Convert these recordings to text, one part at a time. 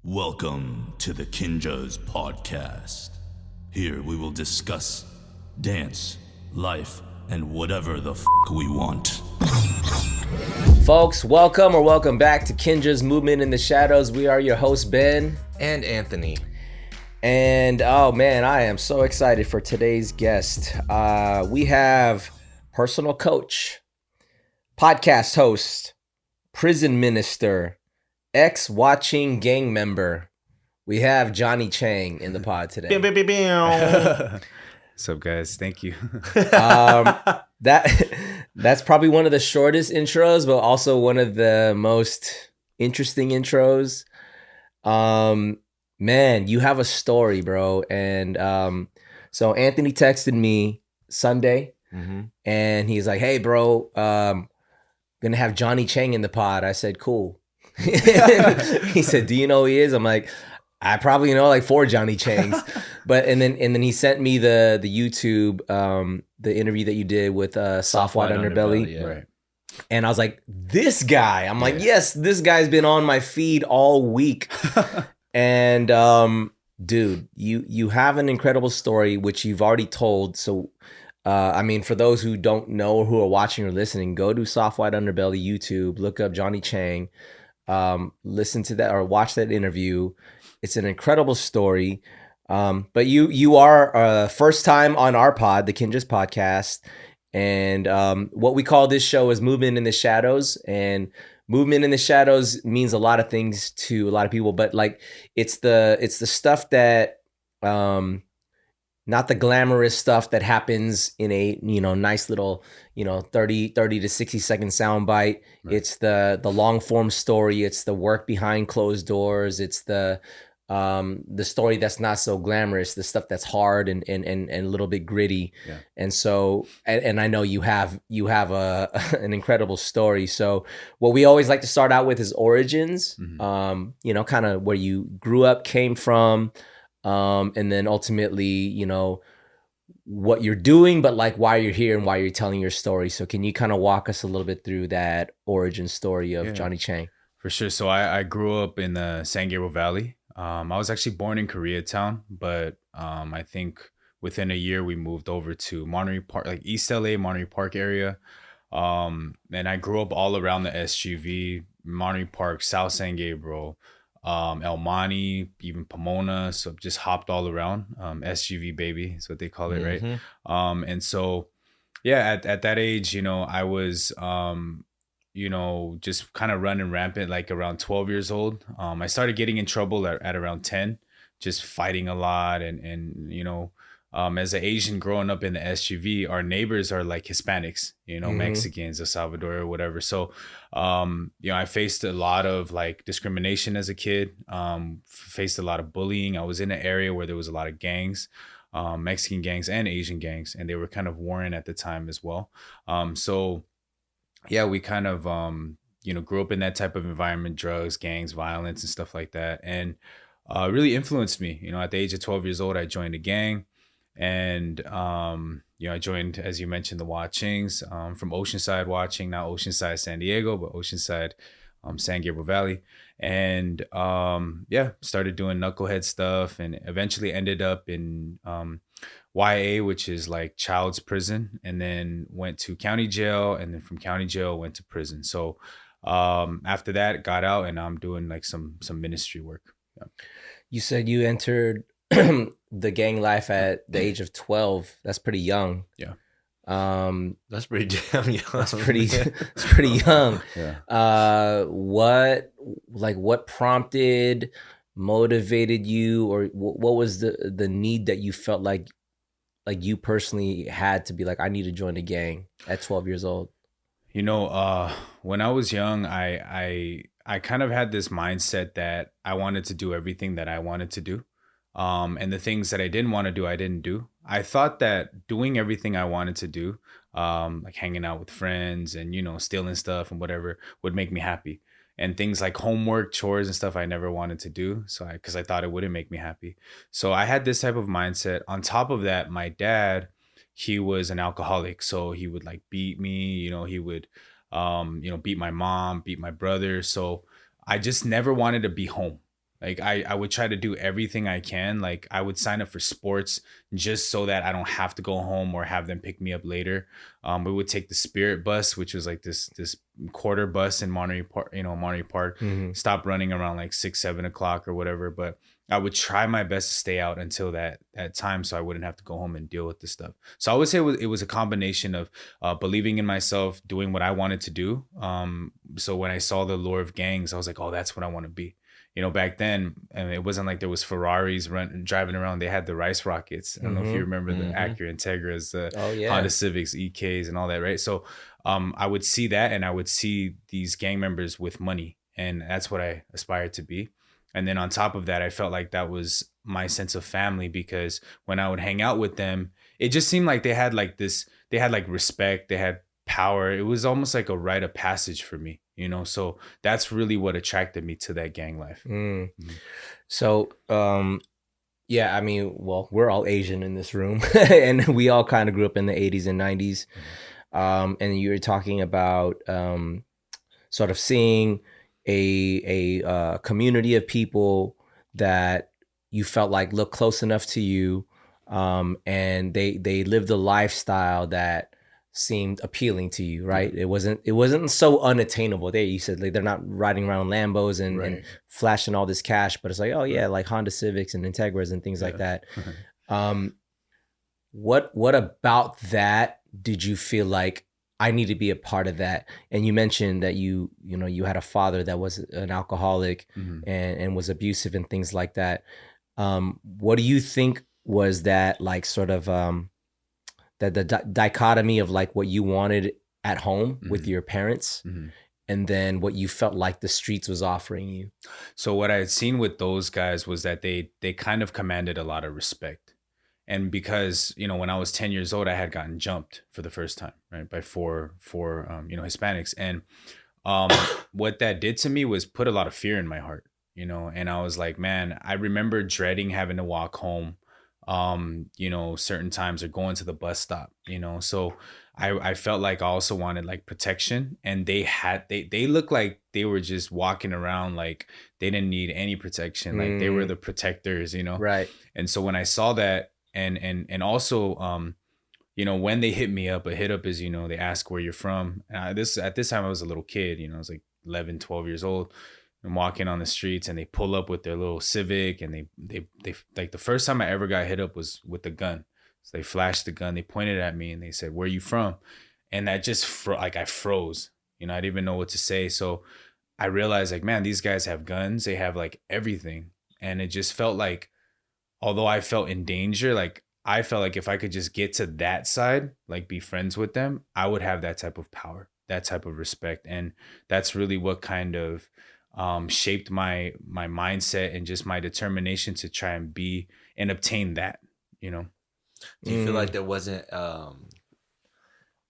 Welcome to the KINJAZ Podcast. Here we will discuss dance, life, and whatever the we want. Folks, welcome back to Kinjaz Movement in the Shadows. We are your hosts, Ben and Anthony. And oh man, I am so excited for today's guest. We have personal coach, podcast host, prison minister, ex-watching gang member. We have Johnny Chang in the pod today. What's up, guys? Thank you. That's probably one of the shortest intros, but also one of the most interesting intros. Man, you have a story, bro. And so Anthony texted me Sunday, and he's like, "Hey, bro, gonna have Johnny Chang in the pod." I said, "Cool." He said, "Do you know who he is?" I'm like, "I probably know like 4 Johnny Changs." But and then he sent me the YouTube the interview that you did with Soft White Underbelly. Yeah. Right. And I was like, "This guy." I'm like, "Yes, this guy's been on my feed all week." And dude, you have an incredible story which you've already told. So I mean, for those who don't know or who are watching or listening, go to Soft White Underbelly YouTube, look up Johnny Chang. Listen to that or watch that interview. It's an incredible story. But you are first time on our pod, the Kinjaz Podcast, and what we call this show is Movement in the Shadows. And movement in the shadows means a lot of things to a lot of people, but like it's the stuff that not the glamorous stuff that happens in a nice little 30 to 60 second sound bite. Right. It's the long form story. It's the work behind closed doors. It's the story that's not so glamorous, the stuff that's hard and a little bit gritty. Yeah. And so and I know you have an incredible story. So what we always like to start out with is origins. Kind of where you grew up, came from. And then ultimately, what you're doing, but like why you're here and why you're telling your story. So can you kind of walk us a little bit through that origin story of Johnny Chang? For sure. So I grew up in the San Gabriel Valley. I was actually born in Koreatown, but I think within a year we moved over to Monterey Park, like East LA, Monterey Park area. And I grew up all around the SGV, Monterey Park, South San Gabriel, El Monte, even Pomona. So just hopped all around. SGV baby is what they call it, right? And so at that age, I was just kind of running rampant, like around 12 years old. I started getting in trouble at around 10, just fighting a lot. And as an Asian growing up in the SGV, our neighbors are like Hispanics, Mexicans, El Salvador, or whatever. So, I faced a lot of like discrimination as a kid, faced a lot of bullying. I was in an area where there was a lot of gangs, Mexican gangs and Asian gangs, and they were kind of warring at the time as well. We kind of, grew up in that type of environment, drugs, gangs, violence, and stuff like that. And really influenced me. At the age of 12 years old, I joined a gang. And, I joined, as you mentioned, the Watchings from Oceanside Watching, not Oceanside, San Diego, but Oceanside, San Gabriel Valley. And, started doing knucklehead stuff and eventually ended up in YA, which is like child's prison, and then went to county jail, and then from county jail went to prison. So after that, got out, and I'm doing like some ministry work. Yeah. You said you entered the gang life at the age of 12. That's pretty young. Yeah. That's pretty damn young. That's pretty young. Yeah. What prompted, motivated you, or what was the need that you felt like you personally had to be like, I need to join a gang at 12 years old? When I was young, I kind of had this mindset that I wanted to do everything that I wanted to do. And the things that I didn't want to do, I didn't do. I thought that doing everything I wanted to do, like hanging out with friends and, stealing stuff and whatever, would make me happy. And things like homework, chores and stuff I never wanted to do. Because I thought it wouldn't make me happy. So I had this type of mindset. On top of that, my dad, he was an alcoholic. So he would like beat me, he would, beat my mom, beat my brother. So I just never wanted to be home. Like I would try to do everything I can. Like I would sign up for sports just so that I don't have to go home or have them pick me up later. We would take the Spirit bus, which was like this quarter bus in Monterey Park, Monterey Park. Stop running around like 6-7 o'clock or whatever. But I would try my best to stay out until that time, so I wouldn't have to go home and deal with this stuff. So I would say it was a combination of believing in myself, doing what I wanted to do. So when I saw the lure of gangs, I was like, oh, that's what I want to be. Back then, and it wasn't like there was Ferraris driving around. They had the Rice Rockets. I don't know if you remember the Acura Integras, the Honda Civics, EKs, and all that, right? So I would see that, and I would see these gang members with money, and that's what I aspired to be. And then on top of that, I felt like that was my sense of family, because when I would hang out with them, it just seemed like they had like respect, they had power. It was almost like a rite of passage for me, so that's really what attracted me to that gang life. So yeah, I mean, well, we're all Asian in this room and we all kind of grew up in the 80s and 90s. And you were talking about sort of seeing a community of people that you felt like looked close enough to you, and they lived a lifestyle that seemed appealing to you, right? It wasn't so unattainable. You said like they're not riding around Lambos and flashing all this cash, but it's like, oh yeah, like Honda Civics and Integras and things like that. What about that did you feel like I need to be a part of that? And you mentioned that you had a father that was an alcoholic and was abusive and things like that. What do you think was that like sort of the dichotomy of like what you wanted at home with your parents and then what you felt like the streets was offering you? So what I had seen with those guys was that they kind of commanded a lot of respect. And because, when I was 10 years old, I had gotten jumped for the first time, right, by four Hispanics. And what that did to me was put a lot of fear in my heart, and I was like, man, I remember dreading having to walk home, certain times, or going to the bus stop, so I felt like I also wanted like protection, and they looked like they were just walking around like they didn't need any protection. Like they were the protectors, Right. And so when I saw that, and also, when they hit me up, a hit up is, they ask where you're from. At this time I was a little kid, I was like 11, 12 years old. I'm walking on the streets and they pull up with their little Civic, and they like the first time I ever got hit up was with a gun. So they flashed the gun, they pointed at me and they said, where are you from? And that just I froze, I didn't even know what to say. So I realized like, man, these guys have guns, they have like everything. And it just felt like, although I felt in danger, like I felt like if I could just get to that side, like be friends with them, I would have that type of power, that type of respect. And that's really what kind of shaped my mindset and just my determination to try and be and obtain that, Do you feel like there wasn't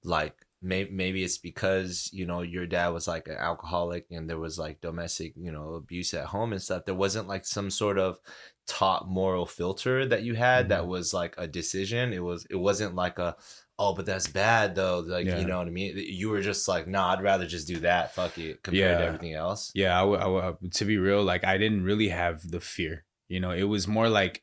like maybe it's because your dad was like an alcoholic and there was like domestic abuse at home and stuff, there wasn't like some sort of top moral filter that you had that was like a decision? It wasn't like oh, but that's bad though, like you know what I mean? You were just like, nah, I'd rather just do that, fuck it, compared to everything else. I to be real, like I didn't really have the fear, it was more like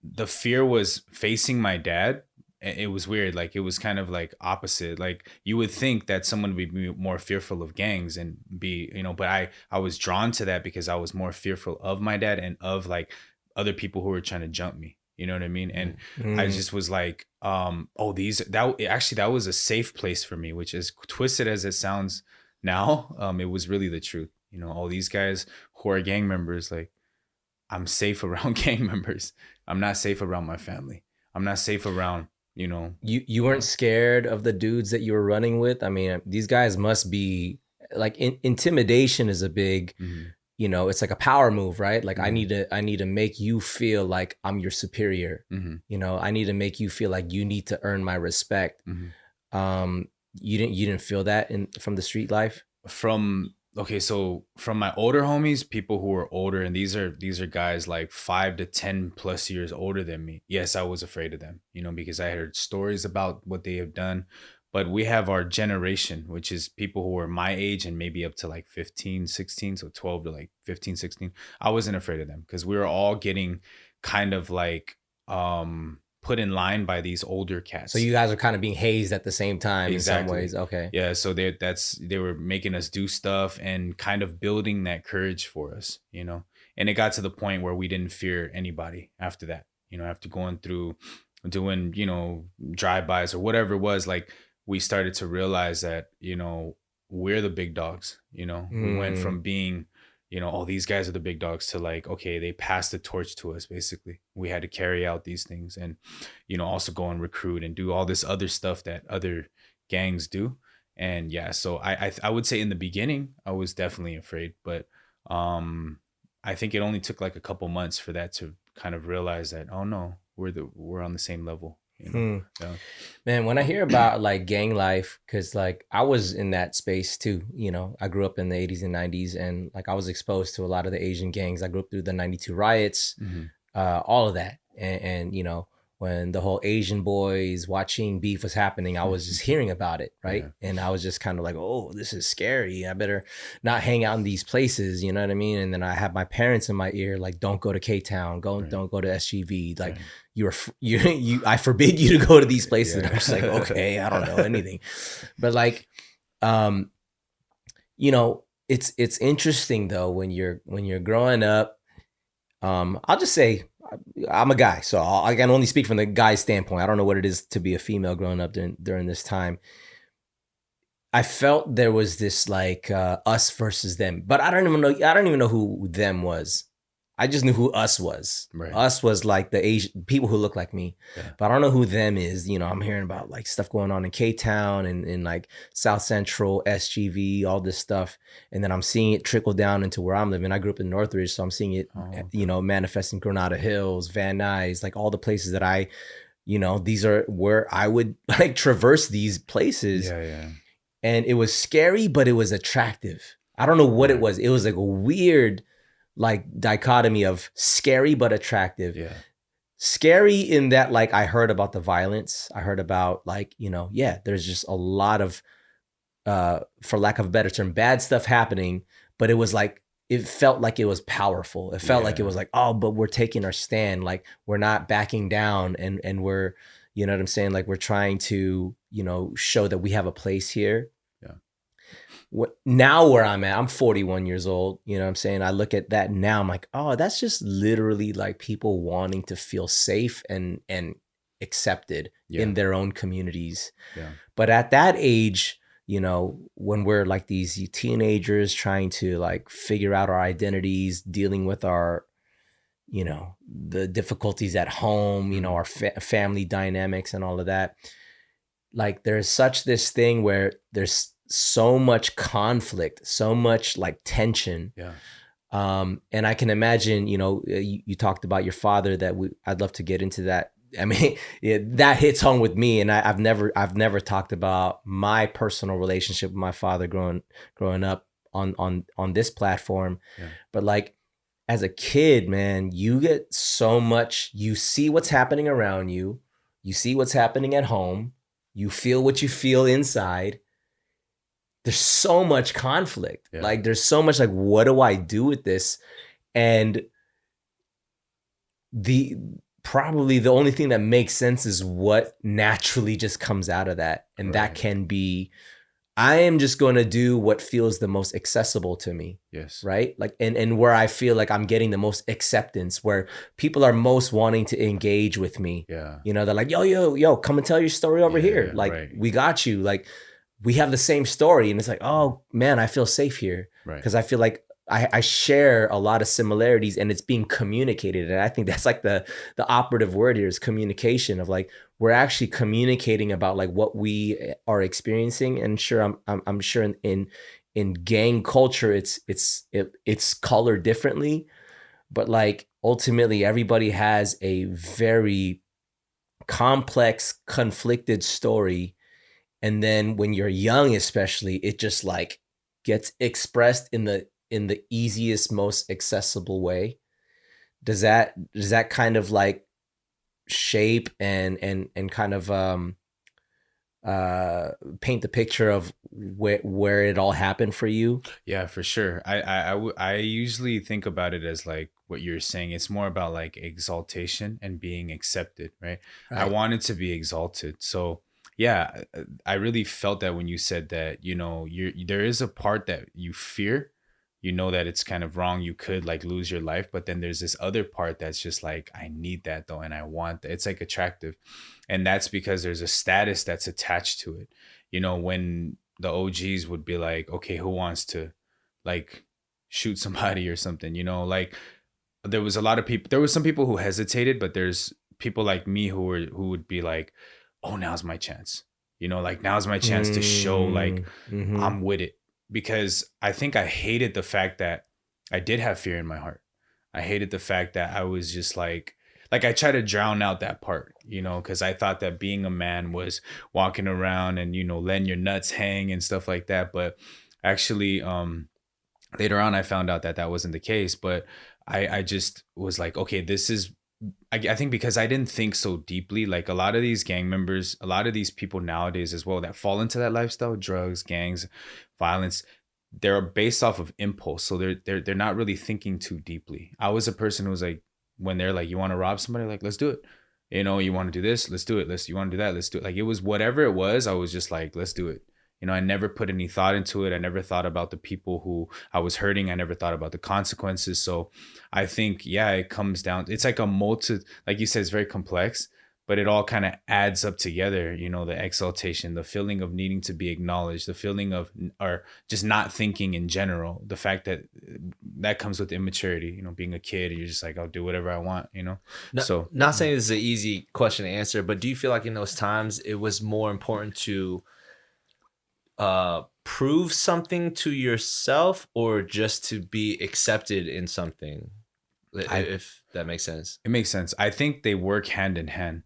the fear was facing my dad. It was weird. Like it was kind of like opposite. Like you would think that someone would be more fearful of gangs and be, but I was drawn to that because I was more fearful of my dad and of like other people who were trying to jump me. You know what I mean? And I just was like, that was a safe place for me, which is twisted as it sounds now. It was really the truth. All these guys who are gang members, like I'm safe around gang members. I'm not safe around my family. I'm not safe around, You weren't scared of the dudes that you were running with? I mean, these guys must be like intimidation is a big, it's like a power move, right? Like I need to make you feel like I'm your superior. I need to make you feel like you need to earn my respect. You didn't feel that from the street life? So from my older homies, people who were older, and these are guys like 5 to 10 plus years older than me. Yes, I was afraid of them, because I heard stories about what they have done, But we have our generation, which is people who are my age and maybe up to like 15, 16, so 12 to like 15, 16. I wasn't afraid of them because we were all getting kind of like put in line by these older cats. So you guys are kind of being hazed at the same time in some ways. Okay. Yeah. So they were making us do stuff and kind of building that courage for us, you know. And it got to the point where we didn't fear anybody after that, you know, after going through doing, you know, drive-bys or whatever it was. Like, we started to realize that, you know, we're the big dogs, you know. We went from being, you know, oh, these guys are the big dogs to like, okay, they passed the torch to us. Basically, we had to carry out these things and, you know, also go and recruit and do all this other stuff that other gangs do. And yeah, so I would say in the beginning I was definitely afraid, but I think it only took like a couple months for that to kind of realize that, oh no, we're on the same level. You know? Yeah. Man, when I hear about like gang life, because like I was in that space too, you know, I grew up in the 80s and 90s, and like I was exposed to a lot of the Asian gangs. I grew up through the 92 riots, all of that. And, you know, when the whole Asian boys watching beef was happening, I was just hearing about it, right? Yeah. And I was just kind of like, oh, this is scary. I better not hang out in these places, you know what I mean? And then I had my parents in my ear, like, don't go to K-Town, don't go to SGV, like I forbid you to go to these places. And I'm just like, okay, I don't know anything. But like, you know, it's interesting though when you're growing up. I'll just say, I'm a guy, so I can only speak from the guy's standpoint. I don't know what it is to be a female growing up during this time. I felt there was this like us versus them, but I don't even know who them was. I just knew who us was. Right. Us was like the Asian people who look like me, but I don't know who them is. You know, I'm hearing about like stuff going on in K-Town and in like South Central, SGV, all this stuff. And then I'm seeing it trickle down into where I'm living. I grew up in Northridge, so I'm seeing it, you know, manifest in Granada Hills, Van Nuys, like all the places that I, you know, these are where I would like traverse these places. Yeah. And it was scary, but it was attractive. I don't know what it was. It was like a weird like dichotomy of scary but attractive. Yeah. Scary in that like I heard about the violence. I heard about like, you know, there's just a lot of for lack of a better term, bad stuff happening, but it was like it felt like it was powerful. It felt like it was like, oh, but we're taking our stand, like we're not backing down and we're, you know what I'm saying? Like we're trying to, you know, show that we have a place here. Now where I'm at, I'm 41 years old, you know what I'm saying? I look at that now, I'm like, oh, that's just literally like people wanting to feel safe and accepted in their own communities. Yeah. But at that age, you know, when we're like these teenagers trying to like figure out our identities, dealing with our, you know, the difficulties at home, you know, our family dynamics and all of that, like there's such this thing where there's so much conflict, so much like tension. Yeah. And I can imagine, you know, you talked about your father I'd love to get into that. I mean, that hits home with me. And I've never talked about my personal relationship with my father growing up on this platform. Yeah. But like, as a kid, man, you get so much, you see what's happening around you, you see what's happening at home, you feel what you feel inside. There's so much conflict. Yeah. Like there's so much like, what do I do with this? And probably the only thing that makes sense is what naturally just comes out of that. And that can be, I am just going to do what feels the most accessible to me. Yes. Right. Like, and where I feel like I'm getting the most acceptance, where people are most wanting to engage with me. Yeah. You know, they're like, yo, come and tell your story over here. Like, we got you. Like, we have the same story, and it's like, oh man, I feel safe here because I feel like I share a lot of similarities, and it's being communicated. And I think that's like the operative word here is communication, of like, we're actually communicating about like what we are experiencing. And sure, I'm sure in gang culture, it's colored differently, but like ultimately everybody has a very complex, conflicted story. And then when you're young, especially, it just like gets expressed in the easiest, most accessible way. Does that kind of like shape and kind of paint the picture of where it all happened for you? Yeah, for sure. I usually think about it as like what you're saying. It's more about like exaltation and being accepted, right? I Right. wanted to be exalted. So yeah, I really felt that when you said that, there is a part that you fear, that it's kind of wrong. You could like lose your life, but then there's this other part that's just like, I need that though, and I want that. It's like attractive. And that's because there's a status that's attached to it. When the OGs would be like, okay, who wants to like shoot somebody or something, like there was a lot of people, there was some people who hesitated, but there's people like me who would be like, oh, now's my chance, like now's my chance to show like Mm-hmm. I'm with it. Because I think I hated the fact that I did have fear in my heart. I hated the fact that I was just like I tried to drown out that part, because I thought that being a man was walking around and, letting your nuts hang and stuff like that. But actually, later on, I found out that that wasn't the case. But I just was like, okay, this is, I think because I didn't think so deeply, like a lot of these gang members, a lot of these people nowadays as well that fall into that lifestyle, drugs, gangs, violence, they're based off of impulse. So they're not really thinking too deeply. I was a person who was like, when they're like, you want to rob somebody, like, let's do it. You want to do this, let's do it. You want to do that, let's do it. Like it was whatever it was, I was just like, let's do it. I never put any thought into it. I never thought about the people who I was hurting. I never thought about the consequences. So I think, yeah, it comes down, it's like like you said, it's very complex, but it all kind of adds up together, the exaltation, the feeling of needing to be acknowledged, the feeling of, or just not thinking in general, the fact that comes with immaturity, being a kid, you're just like, I'll do whatever I want, so. Not saying this is an easy question to answer, but do you feel like in those times it was more important to prove something to yourself or just to be accepted in something, if that makes sense? It makes sense. I think they work hand in hand.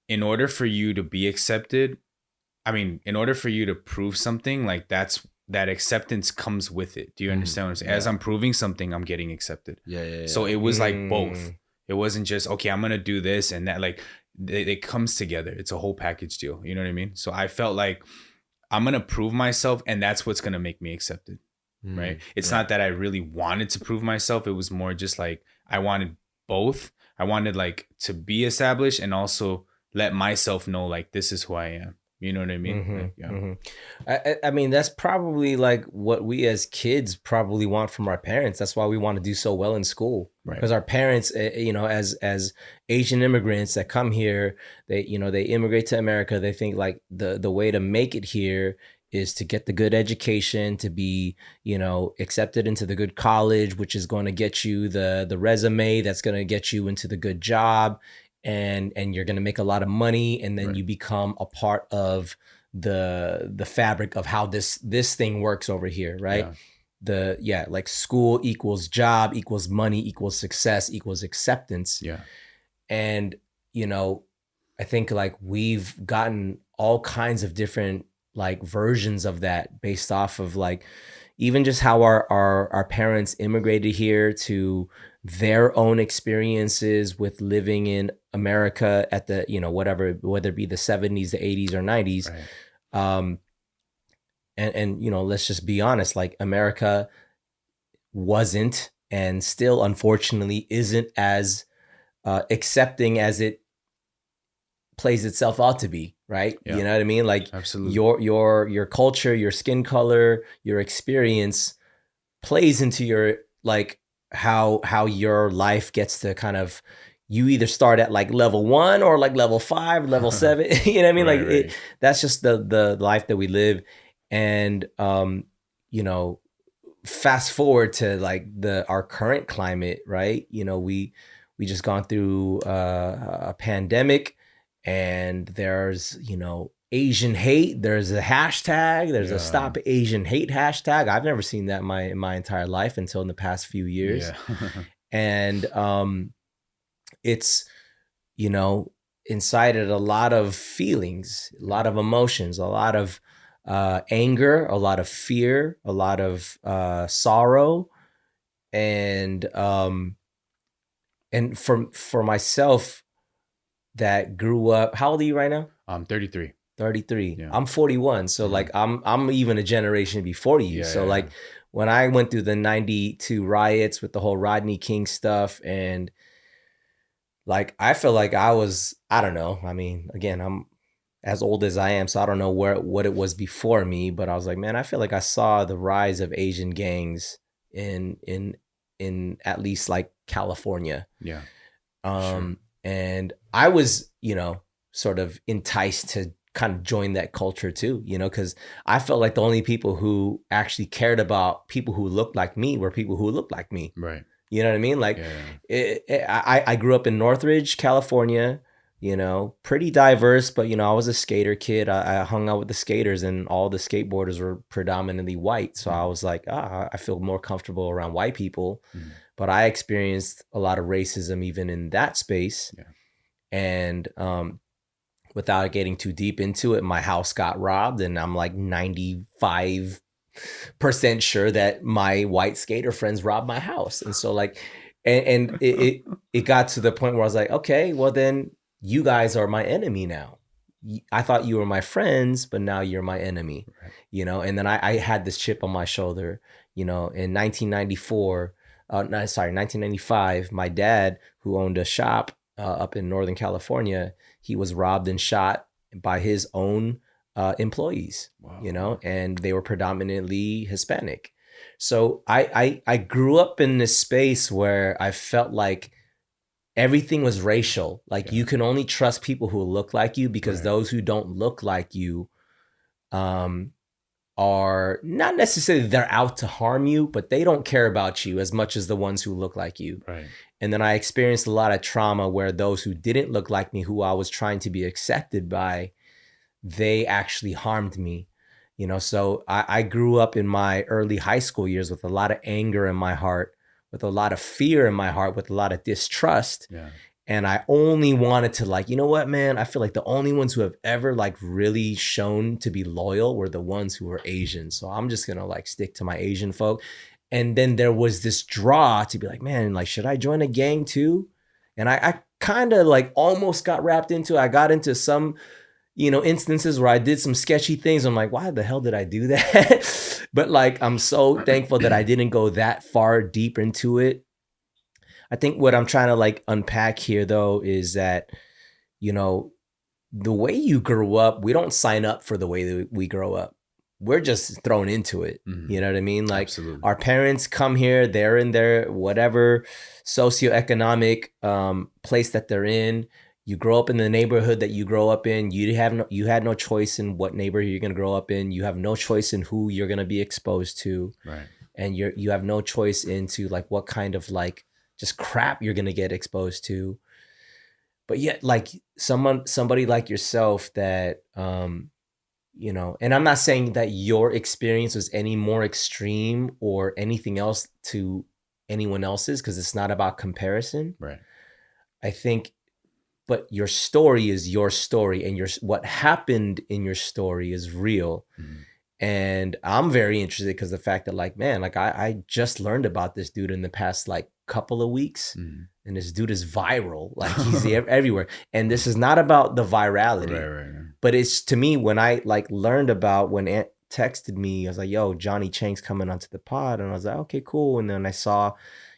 In order for you to be accepted, in order for you to prove something, like that acceptance comes with it. Do you understand what I'm saying? Yeah. As I'm proving something, I'm getting accepted. Yeah. So it was like both. It wasn't just, okay, I'm going to do this and that, like it comes together. It's a whole package deal. You know what I mean? So I felt like I'm going to prove myself and that's what's going to make me accepted. Right. It's not that I really wanted to prove myself. It was more just like, I wanted both. I wanted like to be established and also let myself know like, this is who I am. You know what I mean? I mean, that's probably like what we as kids probably want from our parents. That's why we want to do so well in school. Right. Because our parents, as Asian immigrants that come here, they immigrate to America. They think like the way to make it here is to get the good education, to be, accepted into the good college, which is going to get you the resume that's going to get you into the good job. And you're going to make a lot of money, and then you become a part of the fabric of how this thing works over here, right? Like school equals job equals money equals success equals acceptance. And I think like we've gotten all kinds of different like versions of that based off of like even just how our parents immigrated here, to their own experiences with living in America at the, whether it be the 70s, the 80s or 90s. Right. And let's just be honest, like America wasn't, and still unfortunately isn't, as accepting as it plays itself out to be, right? You know what I mean? Like absolutely. your culture, your skin color, your experience plays into your like how your life gets to kind of, you either start at like level 1 or like level 5, level 7. You know what I mean? Right. That's just the life that we live. And fast forward to like our current climate, right? We just gone through a pandemic, and there's Asian hate. There's a hashtag. There's a Stop Asian Hate hashtag. I've never seen that in my entire life until in the past few years. And it's incited a lot of feelings, a lot of emotions, a lot of anger, a lot of fear, a lot of sorrow, and for myself that grew up. How old are you right now? I'm 33. 33. Yeah. I'm 41. So like I'm even a generation before you. So like when I went through the 92 riots with the whole Rodney King stuff, and like I feel like I don't know. I mean, again, I'm as old as I am, so I don't know what it was before me, but I was like, man, I feel like I saw the rise of Asian gangs in at least like California. Yeah. And I was, sort of enticed to kind of join that culture too, because I felt like the only people who actually cared about people who looked like me were people who looked like me. Right. You know what I mean? Like I grew up in Northridge, California, pretty diverse, but I was a skater kid. I hung out with the skaters, and all the skateboarders were predominantly white. So I was like, I feel more comfortable around white people. Mm-hmm. But I experienced a lot of racism even in that space. Yeah. And without getting too deep into it, my house got robbed, and I'm like 95% sure that my white skater friends robbed my house. And so like, and it got to the point where I was like, okay, well then you guys are my enemy now. I thought you were my friends, but now you're my enemy, right. And then I had this chip on my shoulder, in 1995, my dad, who owned a shop up in Northern California, he was robbed and shot by his own employees, wow. And they were predominantly Hispanic. So I grew up in this space where I felt like everything was racial. Like you can only trust people who look like you, because those who don't look like you are not necessarily they're out to harm you, but they don't care about you as much as the ones who look like you. Right. And then I experienced a lot of trauma where those who didn't look like me, who I was trying to be accepted by, they actually harmed me. So I grew up in my early high school years with a lot of anger in my heart, with a lot of fear in my heart, with a lot of distrust. Yeah. And I only wanted to like, you know what, man, I feel like the only ones who have ever like really shown to be loyal were the ones who were Asian. So I'm just going to like stick to my Asian folk. And then there was this draw to be like, man, like, should I join a gang too? And I kind of like almost got wrapped into it. I got into some, instances where I did some sketchy things. I'm like, why the hell did I do that? But like, I'm so thankful that I didn't go that far deep into it. I think what I'm trying to like unpack here though is that, the way you grew up, we don't sign up for the way that we grow up. We're just thrown into it. Mm-hmm. You know what I mean? Like absolutely. Our parents come here, they're in their whatever socioeconomic place that they're in. You grow up in the neighborhood that you grow up in. You had no choice in what neighborhood you're going to grow up in. You have no choice in who you're going to be exposed to. Right. And you have no choice into like what kind of like just crap you're going to get exposed to. But yet like somebody like yourself that, and I'm not saying that your experience was any more extreme or anything else to anyone else's, because it's not about comparison. Right. I think, but your story is your story, and what happened in your story is real. Mm-hmm. And I'm very interested because the fact that like, man, like I just learned about this dude in the past like couple of weeks. Mm-hmm. And this dude is viral, like he's everywhere. And this is not about the virality, right. But it's to me, when I like learned about, when Aunt texted me, I was like, yo, Johnny Chang's coming onto the pod. And I was like, okay, cool. And then I saw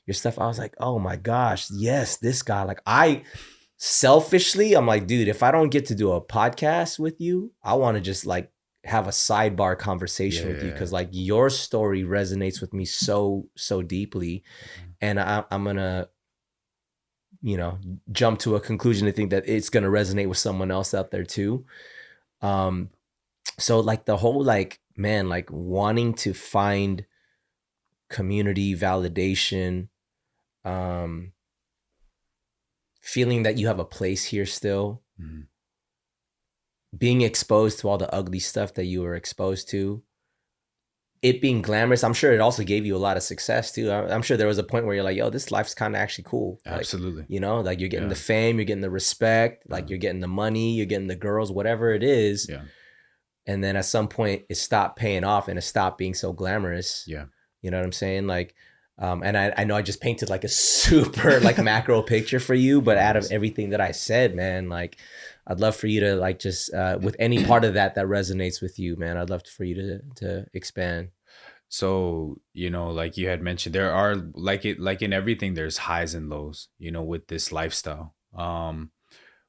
your stuff. I was like, oh my gosh, yes, this guy. Like I selfishly, I'm like, dude, if I don't get to do a podcast with you, I want to just like have a sidebar conversation with you, because like your story resonates with me so deeply. And I'm going to, jump to a conclusion to think that it's going to resonate with someone else out there too. So like the whole, like, man, like wanting to find community validation, feeling that you have a place here still, mm-hmm. being exposed to all the ugly stuff that you were exposed to, it being glamorous. I'm sure it also gave you a lot of success too. I'm sure there was a point where you're like, yo, this life's kind of actually cool. Absolutely. Like, like you're getting the fame, you're getting the respect, like you're getting the money, you're getting the girls, whatever it is. Yeah. And then at some point it stopped paying off and it stopped being so glamorous. Yeah. You know what I'm saying? Like, and I know I just painted like a super like macro picture for you, but out of everything that I said, man, like, I'd love for you to like just with any part of that resonates with you, man. I'd love for you to expand. So, like you had mentioned, there are like in everything, there's highs and lows, with this lifestyle.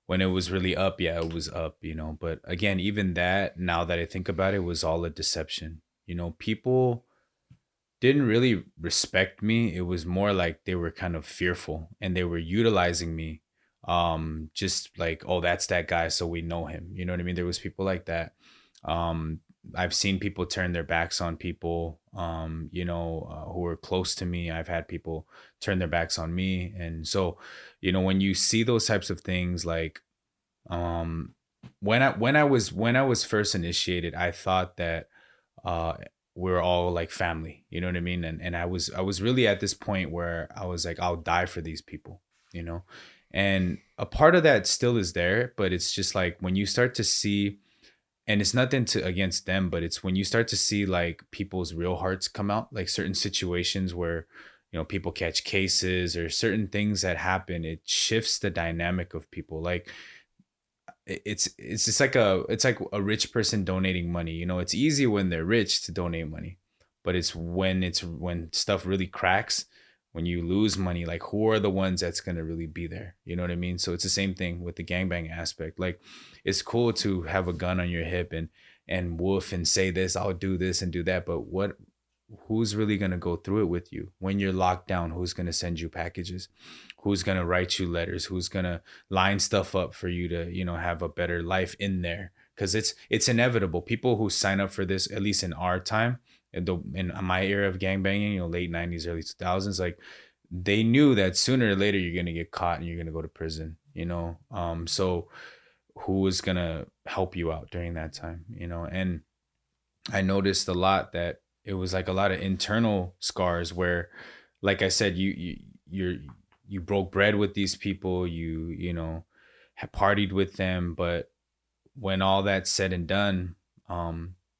When it was really up, yeah, it was up, but again, even that, now that I think about it, was all a deception. People didn't really respect me. It was more like they were kind of fearful and they were utilizing me. Just like, oh, that's that guy, so we know him. You know what I mean? There was people like that. I've seen people turn their backs on people, who were close to me. I've had people turn their backs on me. And so, when you see those types of things, like, when I was first initiated, I thought that, we're all like family, you know what I mean? And I was really at this point where I was like, I'll die for these people, and a part of that still is there, but it's just like when you start to see, and it's nothing against them, but it's when you start to see like people's real hearts come out, like certain situations where, people catch cases or certain things that happen, it shifts the dynamic of people. Like it's just like it's like a rich person donating money. It's easy when they're rich to donate money, but it's when stuff really cracks, when you lose money, like who are the ones that's going to really be there? You know what I mean? So it's the same thing with the gangbang aspect. Like, it's cool to have a gun on your hip and woof and say this, I'll do this and do that. But who's really going to go through it with you when you're locked down? Who's going to send you packages? Who's going to write you letters? Who's going to line stuff up for you to, have a better life in there? Because it's inevitable. People who sign up for this, at least in our time, in my era of gangbanging, late 90s, early 2000s, like they knew that sooner or later you're going to get caught and you're going to go to prison, so who was going to help you out during that time, and I noticed a lot that it was like a lot of internal scars where, like I said, you broke bread with these people, you had partied with them, but when all that's said and done,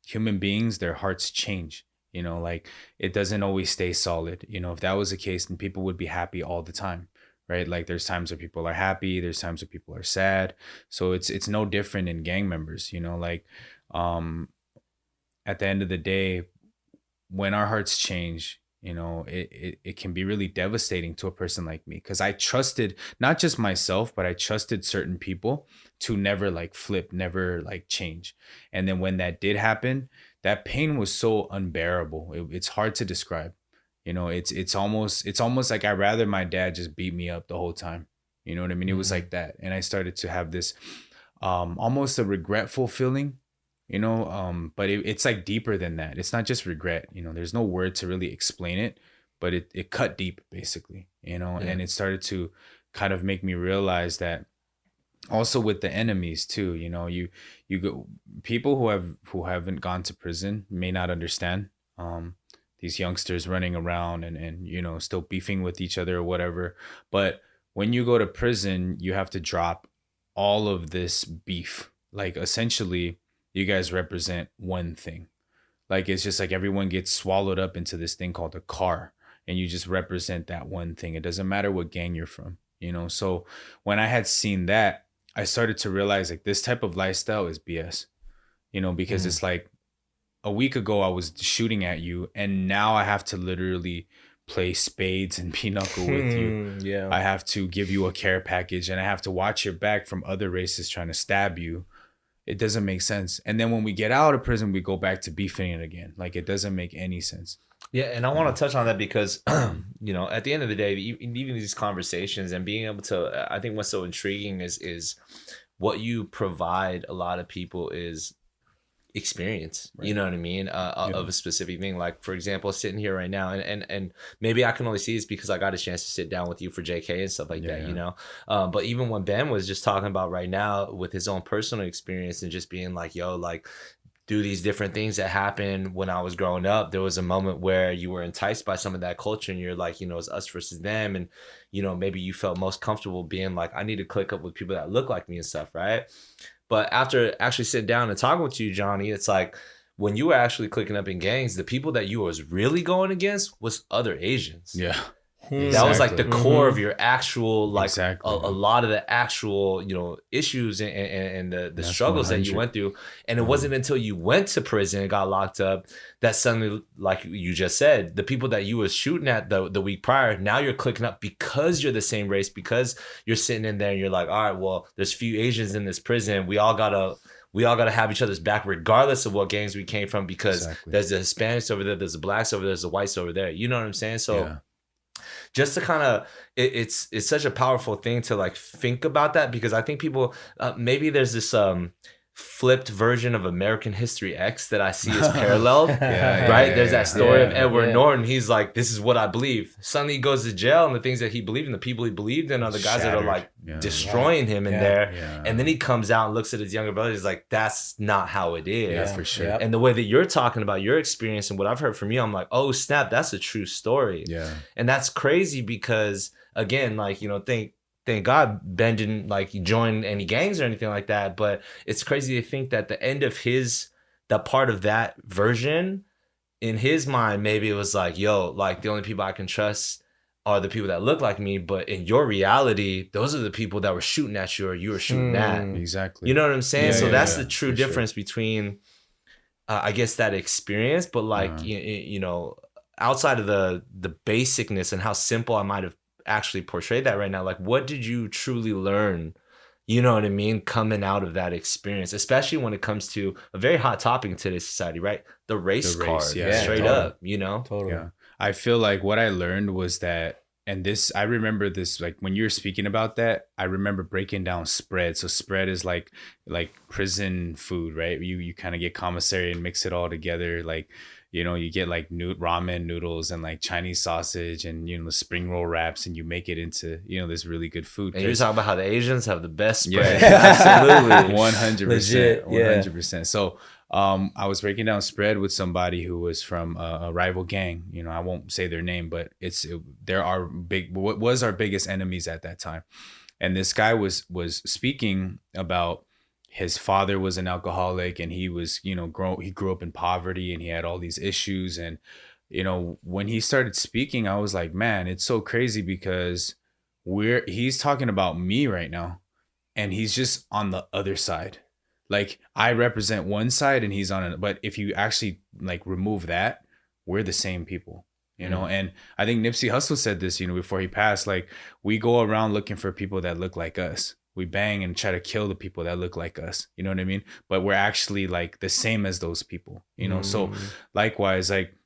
human beings, their hearts change, like it doesn't always stay solid. If that was the case, then people would be happy all the time, right? Like there's times where people are happy, there's times where people are sad. So it's no different in gang members, like at the end of the day, when our hearts change, it can be really devastating to a person like me, because I trusted not just myself, but I trusted certain people to never like flip, never like change. And then when that did happen, that pain was so unbearable. It's hard to describe. It's almost like I'd rather my dad just beat me up the whole time. You know what I mean? It was like that. And I started to have this almost a regretful feeling. But it's like deeper than that. It's not just regret, there's no word to really explain it, but it cut deep basically, and it started to kind of make me realize that also with the enemies too, you go, people who haven't gone to prison may not understand, these youngsters running around and still beefing with each other or whatever. But when you go to prison, you have to drop all of this beef. Like essentially, you guys represent one thing. Like it's just like everyone gets swallowed up into this thing called a car, and you just represent that one thing. It doesn't matter what gang you're from, So when I had seen that, I started to realize like this type of lifestyle is BS, because it's like a week ago I was shooting at you, and now I have to literally play spades and pinochle with you. Yeah. I have to give you a care package, and I have to watch your back from other races trying to stab you. It doesn't make sense. And then when we get out of prison, we go back to beefing it again. Like it doesn't make any sense. Yeah, and I want to touch on that because, at the end of the day, even these conversations and being able to, I think what's so intriguing is what you provide a lot of people is experience, right. You know what I mean, of a specific thing. Like for example, sitting here right now, and maybe I can only see this because I got a chance to sit down with you for JK and stuff like that. But even when Ben was just talking about right now with his own personal experience and just being like, yo, like do these different things that happened when I was growing up, there was a moment where you were enticed by some of that culture and you're like, it's us versus them, and maybe you felt most comfortable being like, I need to click up with people that look like me and stuff, right? But after actually sitting down and talking with you, Johnny, it's like when you were actually clicking up in gangs, the people that you was really going against was other Asians. Yeah. That was like the core of your actual, like Exactly. a lot of the actual, you know, issues and the struggles that you went through. And it wasn't until you went to prison and got locked up that suddenly, like you just said, the people that you were shooting at the week prior, now you're clicking up because you're the same race, because you're sitting in there and you're like, all right, well, there's few Asians in this prison. We all gotta have each other's back regardless of what gangs we came from, because there's the Hispanics over there, there's the blacks over there, there's the whites over there. You know what I'm saying? So just to kind of, it's such a powerful thing to like think about that, because I think people, maybe there's this flipped version of American History X that I see as paralleled, right? There's that story of Edward Norton. He's like, this is what I believe. Suddenly he goes to jail, and the things that he believed in, the people he believed in, are the guys that are like destroying him in there. And then he comes out and looks at his younger brother. He's like, that's not how it is. Yeah, for sure. And the way that you're talking about your experience and what I've heard from you, I'm like, oh snap, that's a true story. And that's crazy because, again, like, you know, thank God Ben didn't like join any gangs or anything like that. But it's crazy to think that the end of the part of that version, in his mind, maybe it was like, yo, like the only people I can trust are the people that look like me. But in your reality, those are the people that were shooting at you or you were shooting at. Exactly. You know what I'm saying? So that's the true difference between, I guess, that experience. But like, you know, outside of the basicness and how simple I might have actually portrayed that right now, like what did you truly learn, you know what I mean, coming out of that experience, especially when it comes to a very hot topic in today's society, right? The race card, straight up, you know? I feel like what I learned was that, and this, I remember this, like when you were speaking about that, I remember breaking down spread. So spread is like prison food, right? You kind of get commissary and mix it all together, like, you know, you get like ramen noodles and like Chinese sausage and, you know, the spring roll wraps, and you make it into, you know, this really good food. And you're talking about how the Asians have the best spread. Absolutely. 100%. 100%. So I was breaking down spread with somebody who was from a rival gang. You know, I won't say their name, but what was our biggest enemies at that time. And this guy was speaking about his father was an alcoholic, and he was, you know, he grew up in poverty, and he had all these issues. And, you know, when he started speaking, I was like, man, it's so crazy because he's talking about me right now, and he's just on the other side. Like I represent one side and he's on it. But if you actually like remove that, we're the same people. You know, and I think Nipsey Hussle said this, you know, before he passed, like we go around looking for people that look like us. We bang and try to kill the people that look like us. You know what I mean? But we're actually like the same as those people, you know? So likewise, like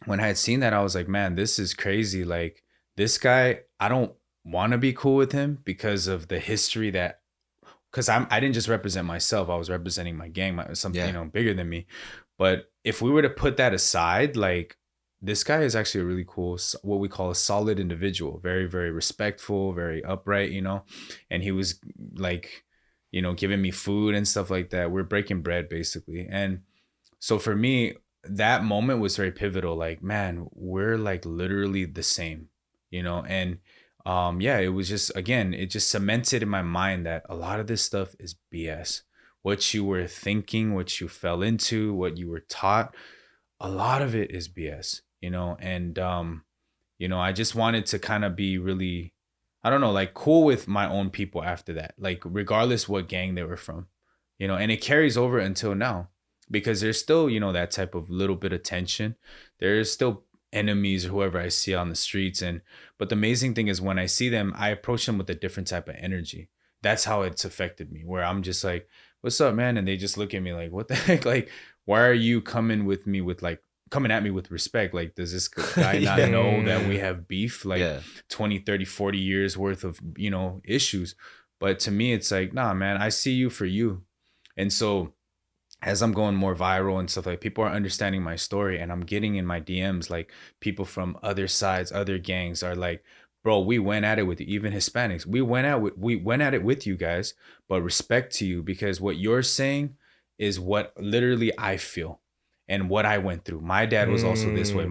when I had seen that, I was like, man, this is crazy. Like this guy, I don't want to be cool with him because of the history because I didn't just represent myself. I was representing my gang, something, you know, bigger than me. But if we were to put that aside, like, this guy is actually a really cool, what we call a solid individual, very, very respectful, very upright, you know, and he was like, you know, giving me food and stuff like that. We're breaking bread basically. And so for me, that moment was very pivotal. Like, man, we're like literally the same, you know? And it was just, again, it just cemented in my mind that a lot of this stuff is BS. What you were thinking, what you fell into, what you were taught, a lot of it is BS. You know, and, you know, I just wanted to kind of be really, I don't know, like cool with my own people after that, like regardless what gang they were from, you know, and it carries over until now because there's still, you know, that type of little bit of tension. There's still enemies or whoever I see on the streets. But the amazing thing is when I see them, I approach them with a different type of energy. That's how it's affected me, where I'm just like, what's up, man? And they just look at me like, what the heck? Like, why are you coming at me with respect? Like, does this guy not know that we have beef, like 20, 30, 40 years worth of, you know, issues? But to me, it's like, nah, man, I see you for you. And so as I'm going more viral and stuff, like people are understanding my story, and I'm getting in my DMs, like people from other sides, other gangs are like, bro, we went at it with you, even Hispanics. We went at it with you guys, but respect to you, because what you're saying is what literally I feel. And what I went through. My dad was also this way.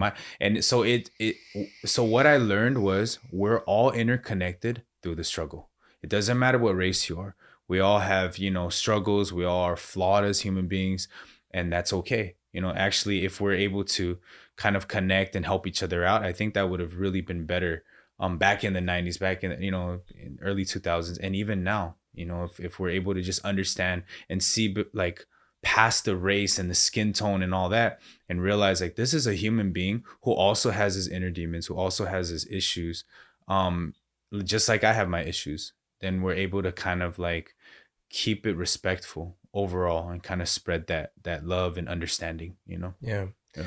So what I learned was we're all interconnected through the struggle. It doesn't matter what race you are. We all have, you know, struggles. We all are flawed as human beings, and that's okay. You know, actually, if we're able to kind of connect and help each other out, I think that would have really been better back in the 90s, back in, in early 2000s, and even now, if we're able to just understand and see like past the race and the skin tone and all that, and realize like this is a human being who also has his inner demons, who also has his issues, just like I have my issues, then we're able to kind of like keep it respectful overall and kind of spread that love and understanding, Yeah. Yeah.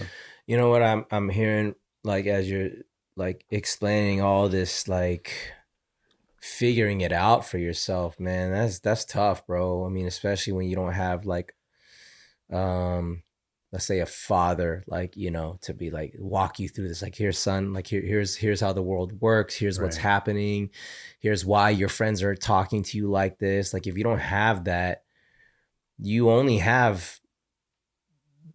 You know what I'm hearing, like, as you're like explaining all this, like figuring it out for yourself, man, that's tough, bro. I mean, especially when you don't have like, let's say a father, like, to be like, walk you through this, like, here's son, like, here's how the world works. Here's what's Right. happening. Here's why your friends are talking to you like this. Like, if you don't have that, you only have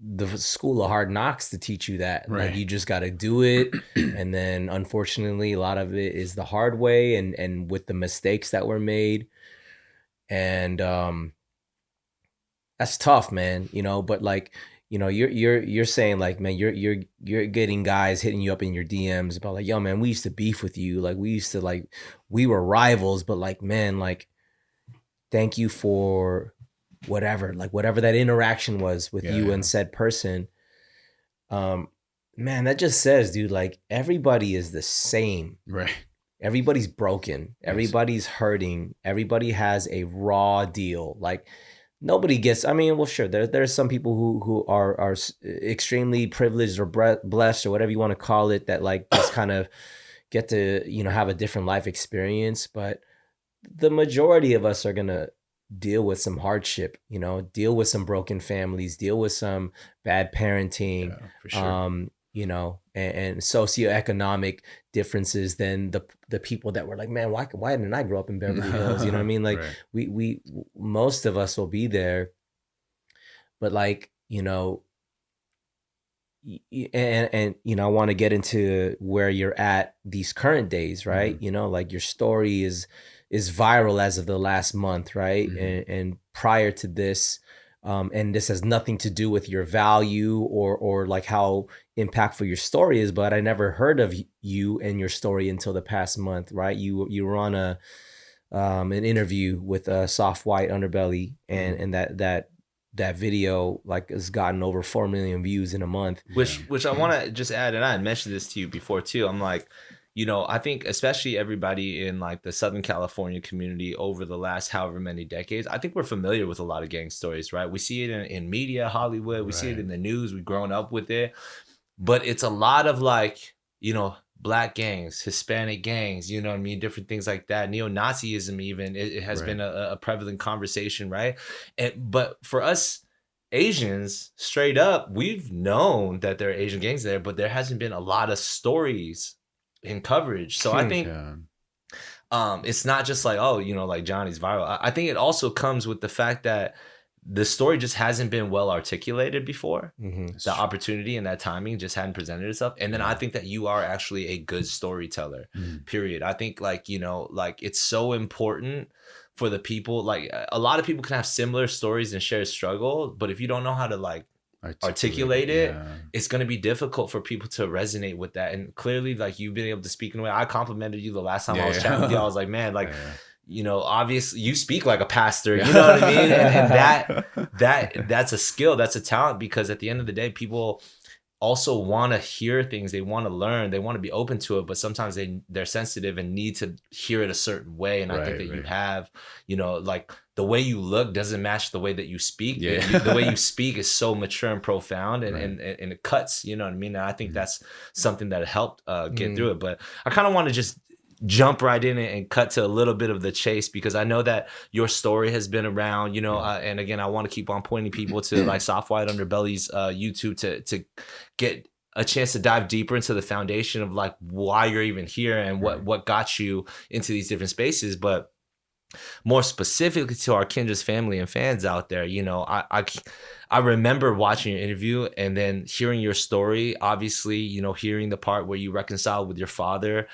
the school of hard knocks to teach you that. Right. Like, you just got to do it. And then unfortunately, a lot of it is the hard way and with the mistakes that were made. And that's tough, man, but like, you're saying like, man, you're getting guys hitting you up in your DMs about like, yo, man, we used to beef with you. Like, we were rivals, but like, man, like, thank you for whatever that interaction was with you and said person. Man, that just says, dude, like, everybody is the same. Right. Everybody's broken. Everybody's hurting. Everybody has a raw deal. Like, nobody gets, I mean, well, sure, there's some people who are extremely privileged or blessed or whatever you want to call it, that like just kind of get to, have a different life experience. But the majority of us are going to deal with some hardship, deal with some broken families, deal with some bad parenting, for sure. And socioeconomic differences than the people that were like, man, why didn't I grow up in Beverly Hills? You know what I mean? Like, Right. we most of us will be there, but like, and I want to get into where you're at these current days, right? Mm-hmm. Like, your story is viral as of the last month, right? Mm-hmm. And prior to this, and this has nothing to do with your value or like how impactful your story is, but I never heard of you and your story until the past month, right? You were on an interview with a Soft White Underbelly, and that video like has gotten over 4 million views in a month. Which I want to just add, and I had mentioned this to you before too. I'm like, I think especially everybody in like the Southern California community over the last however many decades, I think we're familiar with a lot of gang stories, right? We see it in media, Hollywood, we see it in the news, we've grown up with it. But it's a lot of like, Black gangs, Hispanic gangs, you know what I mean? Different things like that. Neo-Nazism even, it has been a prevalent conversation, right? But for us Asians, straight up, we've known that there are Asian gangs there, but there hasn't been a lot of stories in coverage. So I think it's not just like, oh, like Johnny's viral. I think it also comes with the fact that the story just hasn't been well articulated before. The opportunity and that timing just hadn't presented itself. And then I think that you are actually a good storyteller, period. I think like, like it's so important for the people. Like, a lot of people can have similar stories and share struggle, but if you don't know how to like articulate it, it's going to be difficult for people to resonate with that. And clearly, like, you've been able to speak in a way. I complimented you the last time I was chatting with you. I was like, man, like, obviously you speak like a pastor, you know what I mean? And that's a skill, that's a talent, because at the end of the day, people also want to hear things, they want to learn, they want to be open to it, but sometimes they're sensitive and need to hear it a certain way. And I think that you have, like, the way you look doesn't match the way that you speak. The way you speak is so mature and profound, and it cuts, you know what I mean? And I think that's something that helped get through it. But I kind of want to just jump right in and cut to a little bit of the chase, because I know that your story has been around, and again, I want to keep on pointing people to like Soft White Underbelly's YouTube to get a chance to dive deeper into the foundation of like why you're even here and what got you into these different spaces. But more specifically to our Kinjaz family and fans out there, I remember watching your interview and then hearing your story, obviously, hearing the part where you reconciled with your father.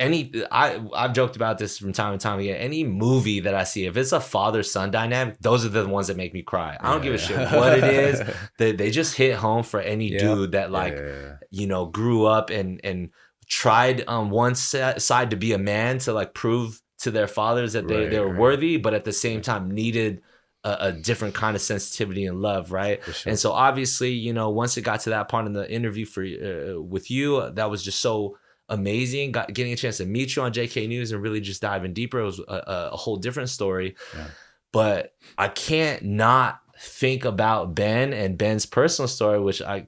I've joked about this from time to time again. Any movie that I see, if it's a father-son dynamic, those are the ones that make me cry. I don't give a shit what it is. They just hit home for any dude that grew up and tried on one side to be a man to like prove to their fathers that they were worthy, but at the same time needed a different kind of sensitivity and love, right? Sure. And so obviously, you know, once it got to that part in the interview for with you, that was just so amazing. Getting a chance to meet you on JK News and really just diving deeper, it was a whole different story. Yeah. But I can't not think about Ben and Ben's personal story, which I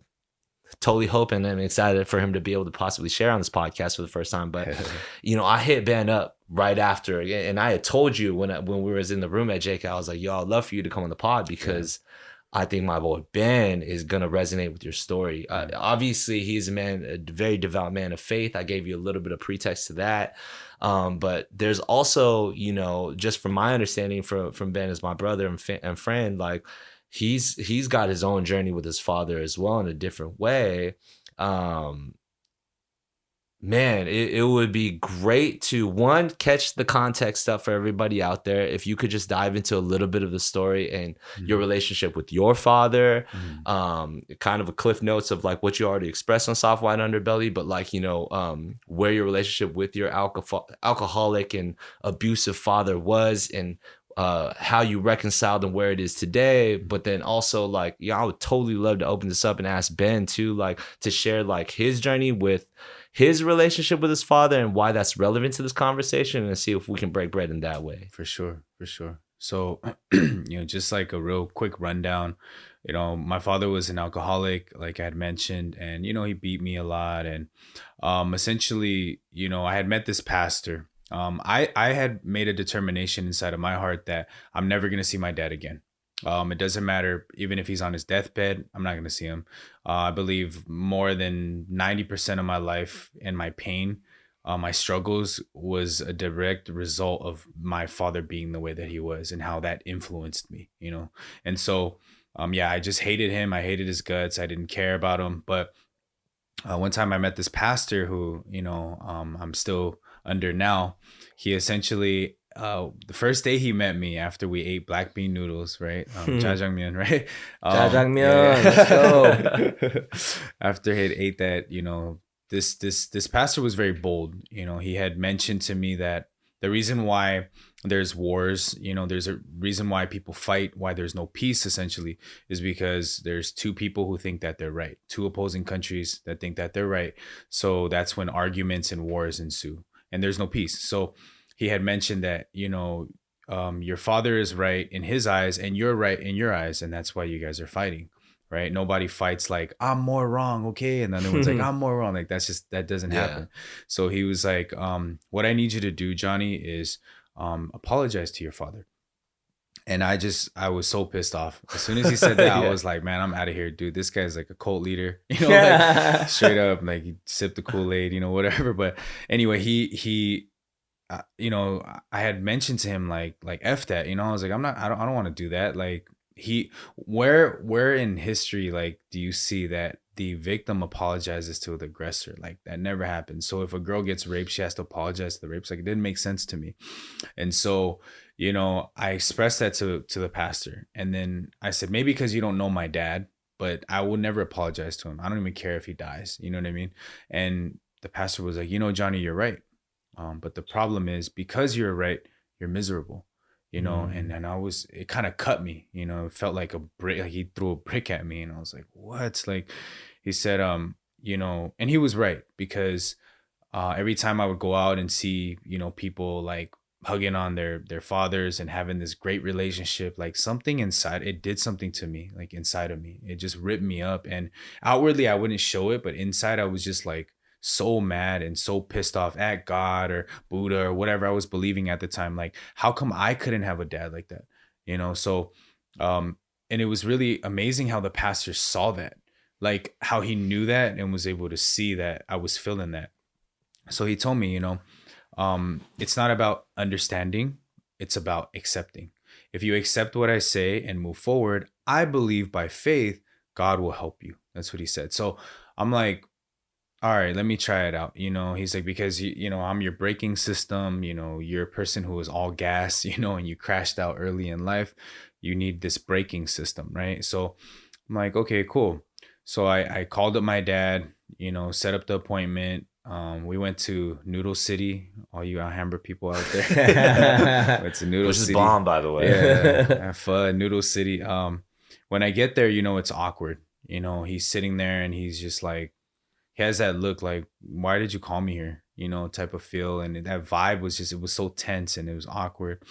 totally hope and I'm excited for him to be able to possibly share on this podcast for the first time. But you know, I hit Ben up right after, and I had told you when we was in the room at JK, I was like, yo, I'd love for you to come on the pod because I think my boy Ben is gonna resonate with your story. Obviously, he's a man, a very devout man of faith. I gave you a little bit of pretext to that, but there's also, you know, just from my understanding from Ben as my brother and friend, like he's got his own journey with his father as well in a different way. Man, it would be great to, one, catch the context stuff for everybody out there. If you could just dive into a little bit of the story and your relationship with your father, kind of a cliff notes of like what you already expressed on Soft White Underbelly, but like, you know, where your relationship with your alcoholic and abusive father was, and how you reconciled and where it is today. But then also like, I would totally love to open this up and ask Ben too, like to share like his journey with his relationship with his father and why that's relevant to this conversation, and see if we can break bread in that way. For sure. So, you know, just like a real quick rundown, you know, my father was an alcoholic, like I had mentioned, and, you know, he beat me a lot. And essentially, you know, I had met this pastor. I had made a determination inside of my heart that I'm never going to see my dad again. It doesn't matter, even if he's on his deathbed, I'm not going to see him. I believe more than 90% of my life and my pain, my struggles was a direct result of my father being the way that he was and how that influenced me, you know? And so, I just hated him. I hated his guts. I didn't care about him. But one time I met this pastor who, you know, I'm still under now. He essentially, the first day he met me after we ate black bean noodles, right? Jjajangmyeon, right? Jjajangmyeon, let's go. After he had ate that, you know, this pastor was very bold. You know, he had mentioned to me that the reason why there's wars, you know, there's a reason why people fight, why there's no peace essentially, is because there's two people who think that they're right, two opposing countries that think that they're right. So that's when arguments and wars ensue, and there's no peace. So he had mentioned that, you know, your father is right in his eyes and you're right in your eyes. And that's why you guys are fighting, right? Nobody fights like, I'm more wrong, okay? And the other one's like, I'm more wrong. Like, that doesn't happen. So he was like, what I need you to do, Johnny, is apologize to your father. And I was so pissed off. As soon as he said that, I was like, man, I'm out of here, dude. This guy's like a cult leader, you know, like straight up, like he sipped the Kool-Aid, you know, whatever. But anyway, he you know, I had mentioned to him like F that, you know, I was like, I don't want to do that. Like where in history, like, do you see that the victim apologizes to the aggressor? Like that never happens. So if a girl gets raped, she has to apologize to the rapist. Like it didn't make sense to me. And so, you know, I expressed that to the pastor. And then I said, maybe because you don't know my dad, but I will never apologize to him. I don't even care if he dies. You know what I mean? And the pastor was like, you know, Johnny, you're right. But the problem is because you're right, you're miserable, you know, and it kind of cut me, you know, it felt like a brick, like he threw a brick at me, and I was like, what? Like he said, you know, and he was right, because every time I would go out and see, you know, people like hugging on their fathers and having this great relationship, like something inside, it did something to me, like inside of me, it just ripped me up. And outwardly I wouldn't show it, but inside I was just like so mad and so pissed off at God or Buddha or whatever I was believing at the time. Like, how come I couldn't have a dad like that? You know? So, and it was really amazing how the pastor saw that, like how he knew that and was able to see that I was feeling that. So he told me, you know, it's not about understanding, it's about accepting. If you accept what I say and move forward, I believe by faith, God will help you. That's what he said. So I'm like, all right, let me try it out. You know, he's like, because, you know, I'm your braking system. You know, you're a person who is all gas, you know, and you crashed out early in life. You need this braking system, right? So I'm like, okay, cool. So I called up my dad, you know, set up the appointment. We went to Noodle City. All you Alhambra people out there. Went to Noodle Which City. is bomb, by the way. Yeah, pho, Noodle City. When I get there, it's awkward. He's sitting there and he's just like, he has that look like, why did you call me here? Type of feel. And that vibe was just, it was so tense and it was awkward.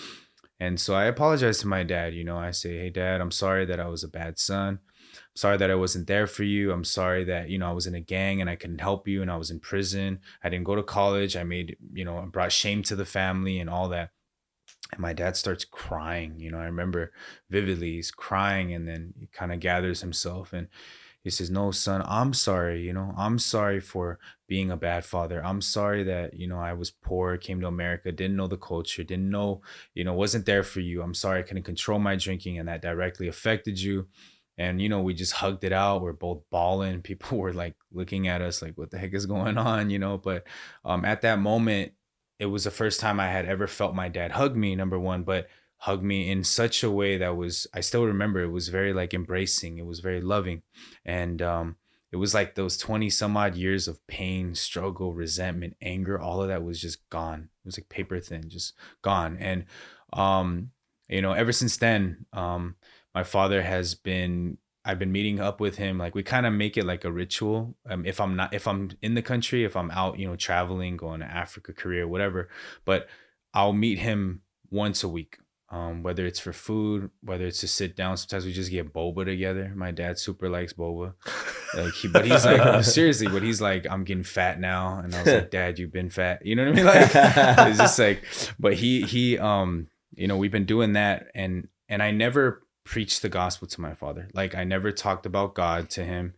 And so I apologized to my dad. I say, hey, Dad, I'm sorry that I was a bad son. I'm sorry that I wasn't there for you. I'm sorry that, I was in a gang and I couldn't help you and I was in prison. I didn't go to college. I made, I brought shame to the family and all that. And my dad starts crying. I remember vividly, he's crying and then he kind of gathers himself and he says, no, son, I'm sorry. I'm sorry for being a bad father. I'm sorry that, I was poor, came to America, didn't know the culture, didn't know, wasn't there for you. I'm sorry I couldn't control my drinking and that directly affected you. And, we just hugged it out. We're both bawling. People were like looking at us like, what the heck is going on, But at that moment, it was the first time I had ever felt my dad hug me, number one, but hug me in such a way that was, I still remember, it was very like embracing. It was very loving. And it was like those 20 some odd years of pain, struggle, resentment, anger, all of that was just gone. It was like paper thin, just gone. And, ever since then, my father I've been meeting up with him. Like we kind of make it like a ritual. If I'm in the country, if I'm out, traveling, going to Africa, Korea, whatever, but I'll meet him once a week. Whether it's for food, whether it's to sit down. Sometimes we just get boba together. My dad super likes boba. But he's like, seriously, but he's like, I'm getting fat now. And I was like, Dad, you've been fat. You know what I mean? Like, it's just like, but he we've been doing that. And I never preached the gospel to my father. Like I never talked about God to him.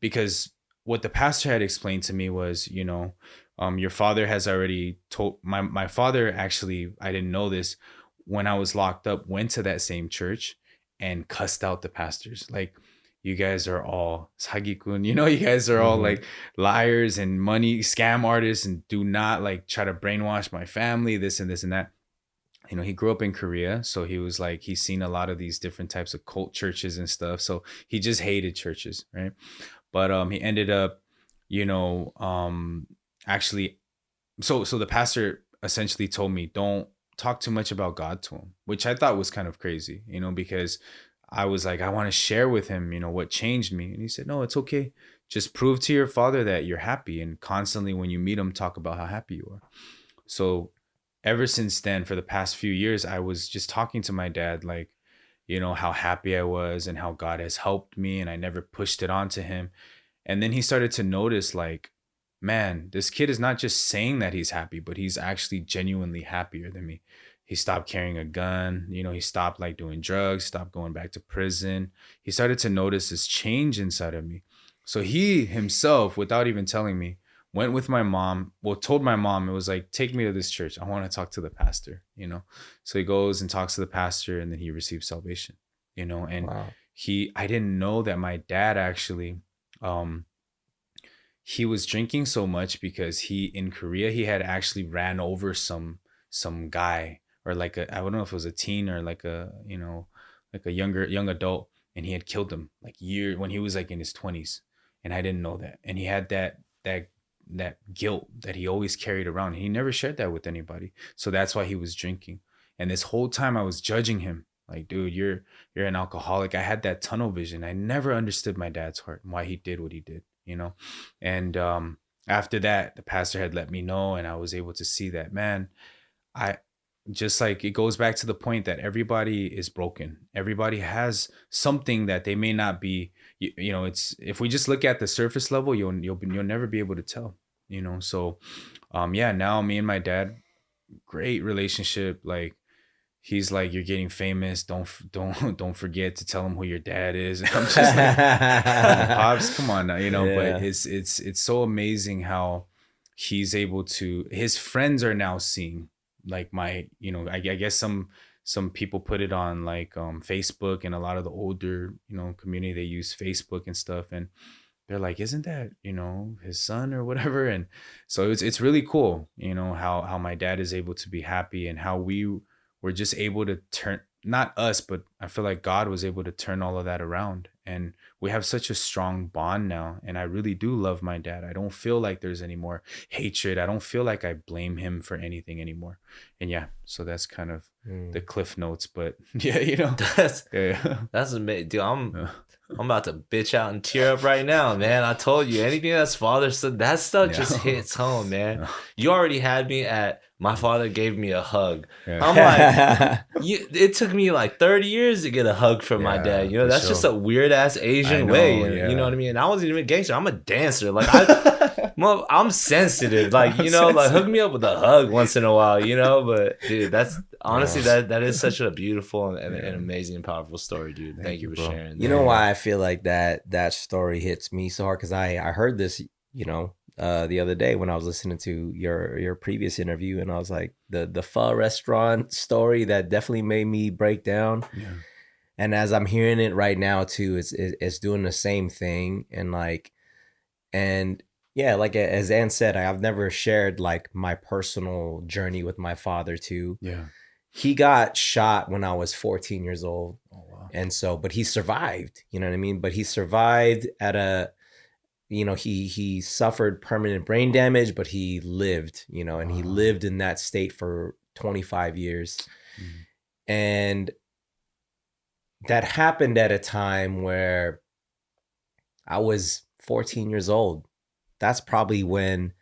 Because what the pastor had explained to me was, your father has already told my father, actually, I didn't know this, when I was locked up, went to that same church and cussed out the pastors. Like, you guys are all sagikun, you guys are all like liars and money scam artists and do not like try to brainwash my family, this and this and that. He grew up in Korea. So he was like, he's seen a lot of these different types of cult churches and stuff. So he just hated churches. Right. But he ended up, actually, so the pastor essentially told me, don't talk too much about God to him, which I thought was kind of crazy, because I was like, I want to share with him, what changed me. And he said, no, it's okay. Just prove to your father that you're happy. And constantly when you meet him, talk about how happy you are. So ever since then, for the past few years, I was just talking to my dad, like, how happy I was and how God has helped me. And I never pushed it on to him. And then he started to notice, like, man, this kid is not just saying that he's happy, but he's actually genuinely happier than me. He stopped carrying a gun. He stopped like doing drugs, stopped going back to prison. He started to notice this change inside of me. So he himself, without even telling me, went with my mom. Well, told my mom, it was like, take me to this church. I want to talk to the pastor, So he goes and talks to the pastor and then he receives salvation, and wow. I didn't know that my dad actually, he was drinking so much because in Korea, he had actually ran over some guy or like I don't know if it was a teen or like a, like a young adult, and he had killed him like when he was like in his 20s. And I didn't know that. And he had that guilt that he always carried around. He never shared that with anybody. So that's why he was drinking. And this whole time I was judging him. Like, dude, you're an alcoholic. I had that tunnel vision. I never understood my dad's heart and why he did what he did, And after that, the pastor had let me know, and I was able to see that, man, I just like, it goes back to the point that everybody is broken. Everybody has something that they may not be, it's, if we just look at the surface level, you'll never be able to tell, So, now me and my dad, great relationship. Like, he's like, you're getting famous. Don't forget to tell him who your dad is. And I'm just like, Pops, come on now, Yeah. But it's so amazing how he's able to. His friends are now seeing, like, my, I guess some people put it on like Facebook, and a lot of the older community, they use Facebook and stuff, and they're like, isn't that his son or whatever? And so it's really cool, how my dad is able to be happy, and how we're just able to turn, not us, but I feel like God was able to turn all of that around. And we have such a strong bond now. And I really do love my dad. I don't feel like there's any more hatred. I don't feel like I blame him for anything anymore. And yeah, so that's kind of the cliff notes. But yeah, you know, that's amazing, dude. I'm about to bitch out and tear up right now, man. I told you, anything that's father said, that stuff just hits home, man. You already had me at my father gave me a hug. I'm like, it took me like 30 years to get a hug from my dad. You know, that's just a weird ass Asian way. You know what I mean? And I wasn't even a gangster. I'm a dancer. Like I'm sensitive. Like, you know, like hook me up with a hug once in a while, you know? But dude, that's honestly that is such a beautiful and amazing and powerful story, dude. Thank you for sharing. You know why I feel like that story hits me so hard? Because I heard this, you know, the other day when I was listening to your previous interview, and I was like, the pho restaurant story that definitely made me break down. Yeah. And as I'm hearing it right now too, it's doing the same thing. And like, and yeah, like as Ann said, I've never shared like my personal journey with my father too. Yeah. He got shot when I was 14 years old. Oh, wow. And so, but he survived, you know what I mean? But he survived at you know, he suffered permanent brain damage, but he lived, you know, and he lived in that state for 25 years. And that happened at a time where I was 14 years old. That's probably when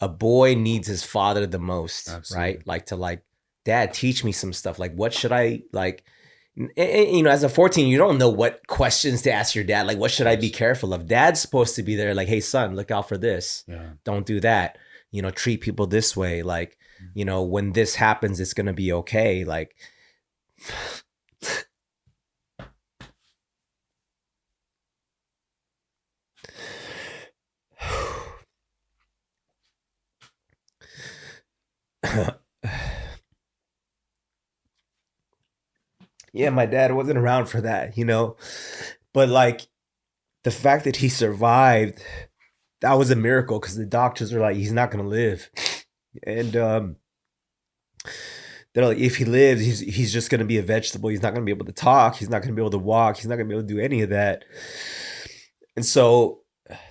a boy needs his father the most. Absolutely. Right? Like to like, dad, teach me some stuff. Like, what should I like? You know, as a 14, you don't know what questions to ask your dad. Like, what should I be careful of? Dad's supposed to be there. Like, hey, son, look out for this. Yeah. Don't do that. You know, treat people this way. Like, you know, when this happens, it's going to be okay. Like, yeah, my dad wasn't around for that, you know, but like the fact that he survived, that was a miracle because the doctors were like, he's not going to live. And they're like, if he lives, he's just going to be a vegetable. He's not going to be able to talk. He's not going to be able to walk. He's not going to be able to do any of that. And so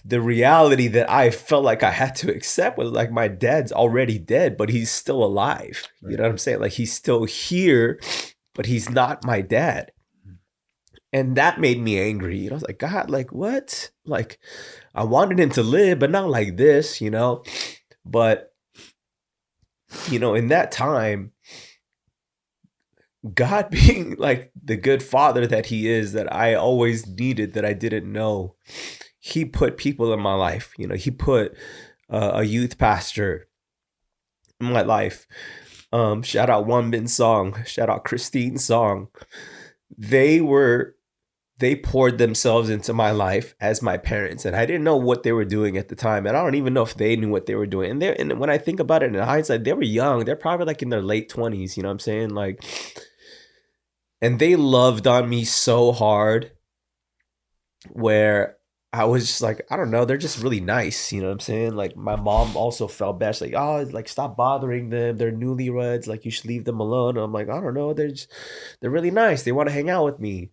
the reality that I felt like I had to accept was like, my dad's already dead, but he's still alive. Right. You know what I'm saying? Like, he's still here, but he's not my dad. And that made me angry. You know, I was like, God, like, what? Like, I wanted him to live, but not like this, you know? But, you know, in that time, God being like the good father that he is, that I always needed, that I didn't know, he put people in my life. You know, he put a youth pastor in my life. Shout out One Bin Song. Shout out Christine Song. They poured themselves into my life as my parents, and I didn't know what they were doing at the time, and I don't even know if they knew what they were doing. And when I think about it in hindsight, they were young. They're probably like in their late 20s. You know what I'm saying? Like, and they loved on me so hard, where I was just like, I don't know, they're just really nice. You know what I'm saying? Like, my mom also felt bad. She's like, oh, like, stop bothering them. They're newlyweds. Like, you should leave them alone. And I'm like, I don't know. They're really nice. They want to hang out with me.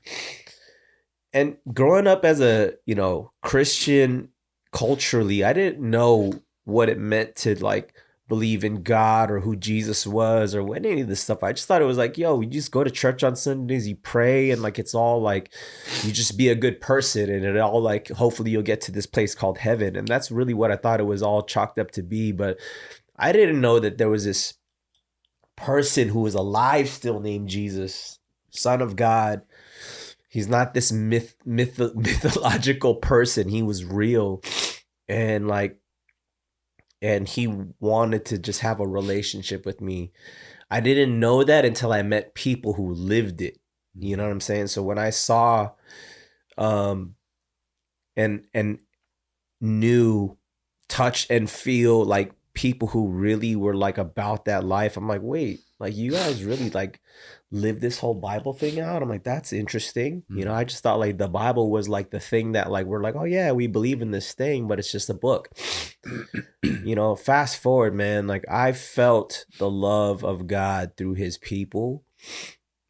And growing up as a, you know, Christian culturally, I didn't know what it meant to like believe in God or who Jesus was or what any of this stuff. I just thought it was like, yo, you just go to church on Sundays, you pray, and like it's all like you just be a good person, and it all like hopefully you'll get to this place called heaven. And that's really what I thought it was all chalked up to be. But I didn't know that there was this person who was alive still named Jesus, Son of God. He's not this mythological person. He was real. And like, and he wanted to just have a relationship with me. I didn't know that until I met people who lived it. You know what I'm saying? So when I saw and knew, touch and feel like people who really were like about that life, I'm like, wait, like you guys really like live this whole Bible thing out? I'm like, that's interesting. You know, I just thought like the Bible was like the thing that like we're like, oh yeah, we believe in this thing, but it's just a book. You know, fast forward, man, like I felt the love of God through his people.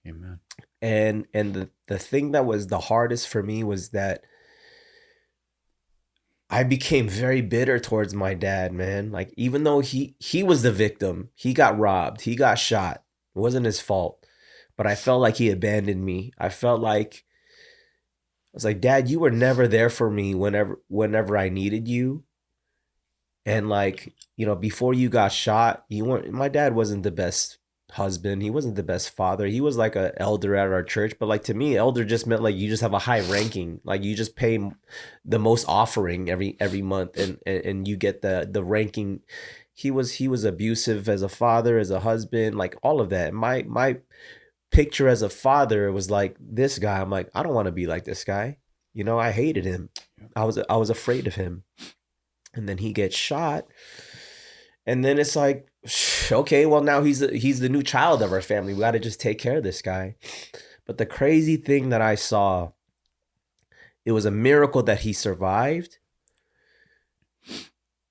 Amen. And the thing that was the hardest for me was that I became very bitter towards my dad, man. Like, even though he was the victim, he got robbed, he got shot. It wasn't his fault. But I felt like he abandoned me. I felt like I was like, Dad, you were never there for me whenever I needed you. And like, before you got shot, my dad wasn't the best husband. He wasn't the best father. He was like an elder at our church, but like to me, elder just meant like you just have a high ranking. Like you just pay the most offering every month and you get the ranking. He was abusive as a father, as a husband, like all of that. My picture as a father was like this guy. I'm like, I don't want to be like this guy. I hated him. I was afraid of him. And then he gets shot. And then it's like, okay, well, now he's the new child of our family. We got to just take care of this guy. But the crazy thing that I saw, it was a miracle that he survived.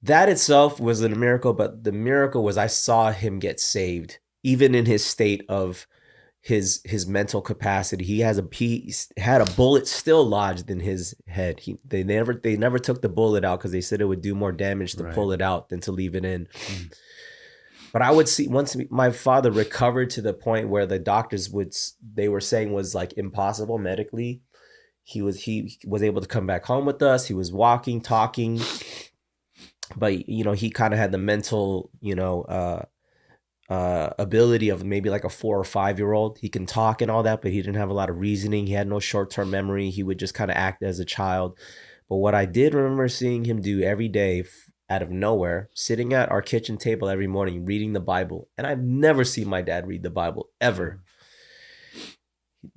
That itself was a miracle, but the miracle was I saw him get saved, even in his state of his mental capacity. He had a bullet still lodged in his head. They never took the bullet out because they said it would do more damage to pull it out than to leave it in. But I would see, once my father recovered to the point where the doctors they were saying was like impossible medically, he was able to come back home with us. He was walking, talking, but he kind of had the mental ability of maybe like a 4 or 5 year old. He can talk and all that, but he didn't have a lot of reasoning. He had no short-term memory. He would just kind of act as a child. But what I did remember seeing him do every day out of nowhere, sitting at our kitchen table every morning, reading the Bible. And I've never seen my dad read the Bible, ever.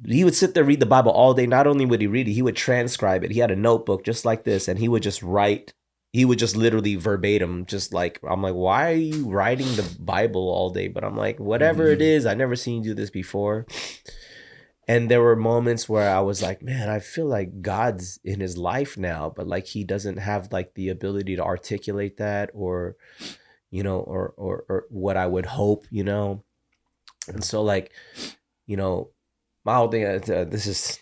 He would sit there, read the Bible all day. Not only would he read it, he would transcribe it. He had a notebook just like this, and he would just write. He would just literally verbatim, just like, I'm like, why are you writing the Bible all day? But I'm like, whatever it is, I never seen you do this before. And there were moments where I was like, man, I feel like God's in his life now, but like he doesn't have like the ability to articulate that or what I would hope, And so like, my whole thing, this is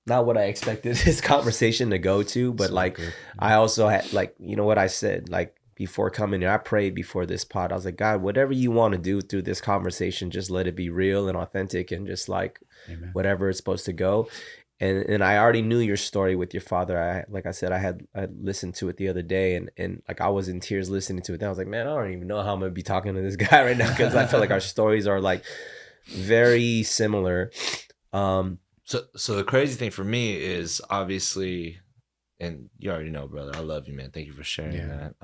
not what I expected this conversation to go to, but like I also had like, what I said, like before coming here, I prayed before this pod. I was like, God, whatever you want to do through this conversation, just let it be real and authentic and just like Amen. Whatever it's supposed to go. And I already knew your story with your father. Like I said, I listened to it the other day and like I was in tears listening to it. Then I was like, man, I don't even know how I'm going to be talking to this guy right now because I feel like our stories are like very similar. So the crazy thing for me is obviously, and you already know, brother, I love you, man. Thank you for sharing that.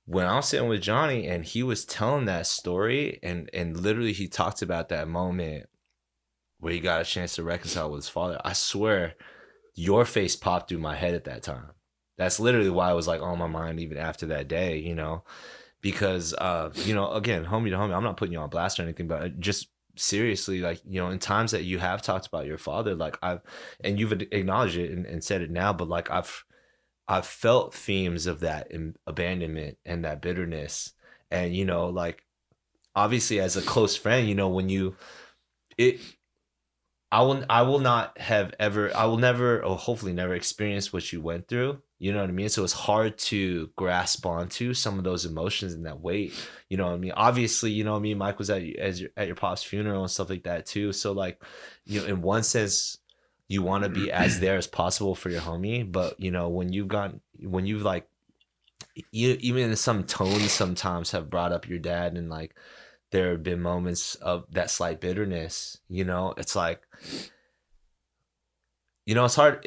When I was sitting with Johnny and he was telling that story and literally he talked about that moment where he got a chance to reconcile with his father, I swear your face popped through my head at that time. That's literally why I was like on my mind even after that day, because, again, homie to homie, I'm not putting you on blast or anything, but just seriously, like, in times that you have talked about your father, like and you've acknowledged it and said it now, but like I've felt themes of that abandonment and that bitterness. And, like obviously as a close friend, I will never, or hopefully never experience what you went through. You know what I mean? So it's hard to grasp onto some of those emotions and that weight. You know what I mean? Obviously, Mike was at your pop's funeral and stuff like that too. So like, in one sense, you want to be as there as possible for your homie. But when you've like, even in some tones sometimes have brought up your dad and like, there have been moments of that slight bitterness, it's like, it's hard.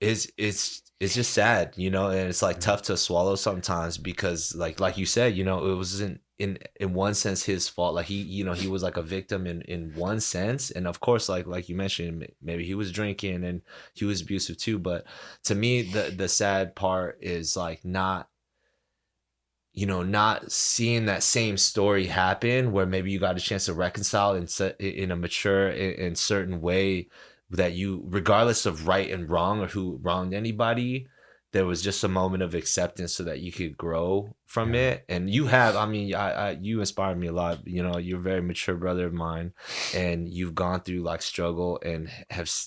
It's just sad, and it's like tough to swallow sometimes because like you said, it wasn't in one sense his fault. Like he was like a victim in one sense. And of course, like you mentioned, maybe he was drinking and he was abusive too. But to me, the sad part is like not seeing that same story happen where maybe you got a chance to reconcile in a mature in certain way that you, regardless of right and wrong or who wronged anybody, there was just a moment of acceptance so that you could grow from it. And you have, I mean, you inspired me a lot. You know, you're a very mature brother of mine, and you've gone through like struggle and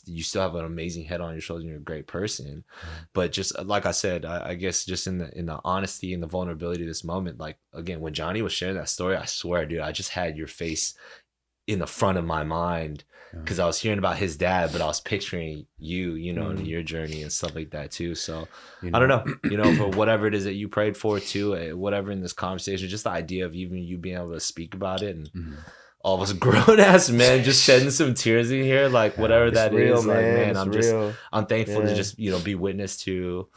you still have an amazing head on your shoulders, and you're a great person. But just like I said, I guess just in the honesty and the vulnerability of this moment, like again, when Johnny was sharing that story, I swear, dude, I just had your face in the front of my mind, because I was hearing about his dad, but I was picturing you, you know, and your journey and stuff like that too. So I don't know, you know, for whatever it is that you prayed for too, whatever in this conversation, just the idea of even you being able to speak about it, and all of us grown ass men just shedding some tears in here, like whatever that real, is, like man, it's I'm thankful to just, you know, be witness to.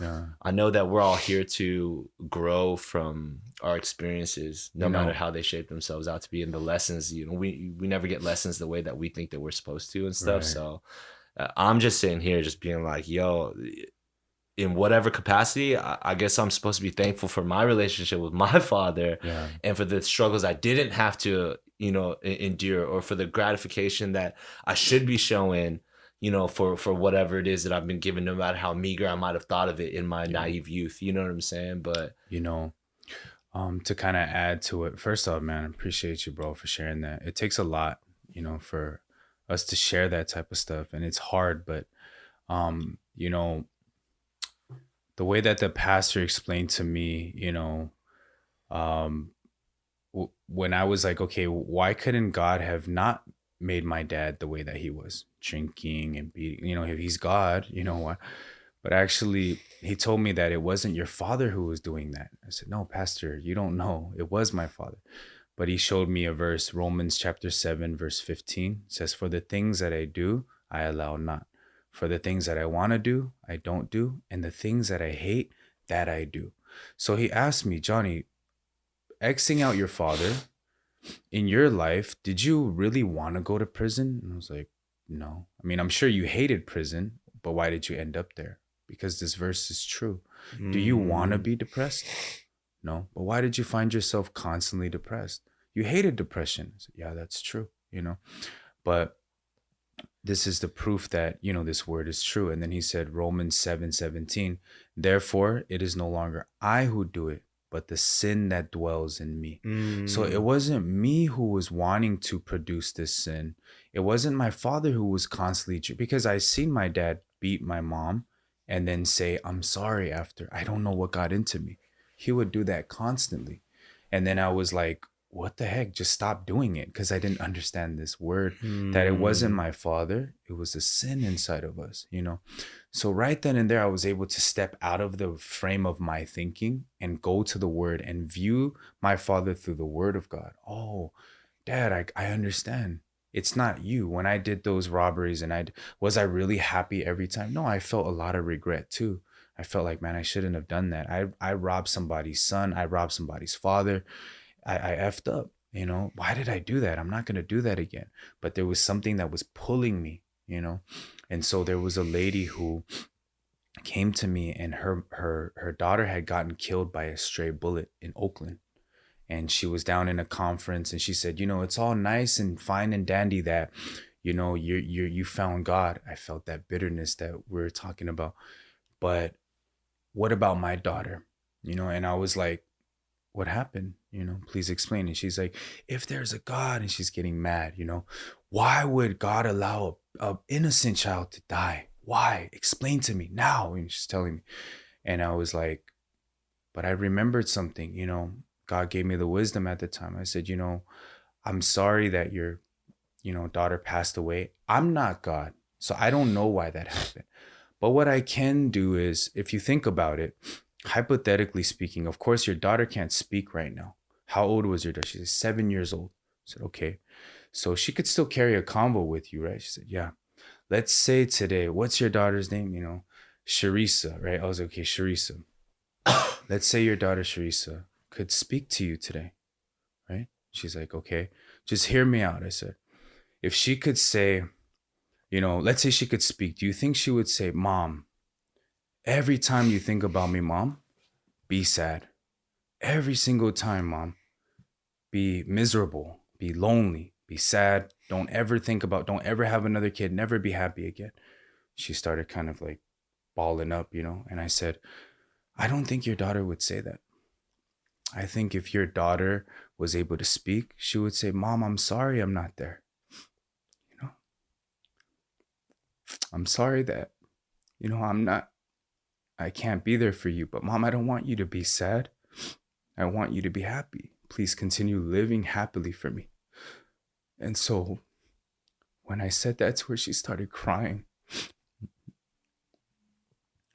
I know that we're all here to grow from our experiences, no matter how they shape themselves out to be, and the lessons, you know, we never get lessons the way that we think that we're supposed to and stuff. So I'm just sitting here just being like, yo, in whatever capacity, I guess I'm supposed to be thankful for my relationship with my father, and for the struggles I didn't have to, you know, endure, or for the gratification that I should be showing, you know, for whatever it is that I've been given, no matter how meager I might have thought of it in my naive youth. You know what I'm saying? But you know, to kind of add to it, first off, man, I appreciate you, bro, for sharing that. It takes a lot, you know, for us to share that type of stuff, and it's hard, but you know, the way that the pastor explained to me, you know, when I was like, okay, why couldn't God have not made my dad the way that he was, drinking and beating, you know, if he's God, you know why? But actually, he told me that it wasn't your father who was doing that. I said, no, pastor, you don't know. It was my father. But he showed me a verse, Romans chapter 7, verse 15. It says, for the things that I do, I allow not. For the things that I want to do, I don't do. And the things that I hate, that I do. So he asked me, Johnny, Xing out your father in your life, did you really want to go to prison? And I was like, no. I mean, I'm sure you hated prison, but why did you end up there? Because this verse is true. Do you want to be depressed? No. But why did you find yourself constantly depressed? You hated depression. I said, yeah, that's true, you know. But this is the proof that, you know, this word is true. And then he said, Romans 7:17, therefore it is no longer I who do it, but the sin that dwells in me. So it wasn't me who was wanting to produce this sin. It wasn't my father who was constantly, because I seen my dad beat my mom and then say, I'm sorry after. I don't know what got into me. He would do that constantly. And then I was like, what the heck? Just stop doing it. Because I didn't understand this word, that it wasn't my father. It was a sin inside of us, you know? So right then and there, I was able to step out of the frame of my thinking and go to the word and view my father through the word of God. Oh, Dad, I understand. It's not you. When I did those robberies, and was I really happy every time? No, I felt a lot of regret too. I felt like, man, I shouldn't have done that. I robbed somebody's son. I robbed somebody's father. I effed up, you know. Why did I do that? I'm not going to do that again. But there was something that was pulling me, you know. And so there was a lady who came to me, and her daughter had gotten killed by a stray bullet in Oakland. And she was down in a conference, and she said, you know, it's all nice and fine and dandy that, you know, you found God. I felt that bitterness that we're talking about. But what about my daughter? You know, and I was like, what happened? You know, please explain. And she's like, if there's a God, and she's getting mad, you know, why would God allow a innocent child to die? Why? Explain to me now. And she's telling me. And I was like, but I remembered something, you know, God gave me the wisdom at the time. I said, you know, I'm sorry that your, you know, daughter passed away. I'm not God, so I don't know why that happened. But what I can do is, if you think about it, hypothetically speaking, of course, your daughter can't speak right now. How old was your daughter? She said 7 years old. I said, okay. So she could still carry a convo with you, right? She said, yeah. Let's say today, what's your daughter's name? You know, Sharissa, right? I was like, okay, Sharissa. Let's say your daughter, Sharissa, could speak to you today, right? She's like, okay, just hear me out. I said, if she could say, you know, let's say she could speak, do you think she would say, Mom, every time you think about me, Mom, be sad. Every single time, Mom, be miserable, be lonely, be sad. Don't ever have another kid, never be happy again. She started kind of like balling up, you know, and I said, I don't think your daughter would say that. I think if your daughter was able to speak, she would say, Mom, I'm sorry I'm not there. You know, I'm sorry that, you know, I can't be there for you. But Mom, I don't want you to be sad. I want you to be happy. Please continue living happily for me. And so when I said that to her, she started crying.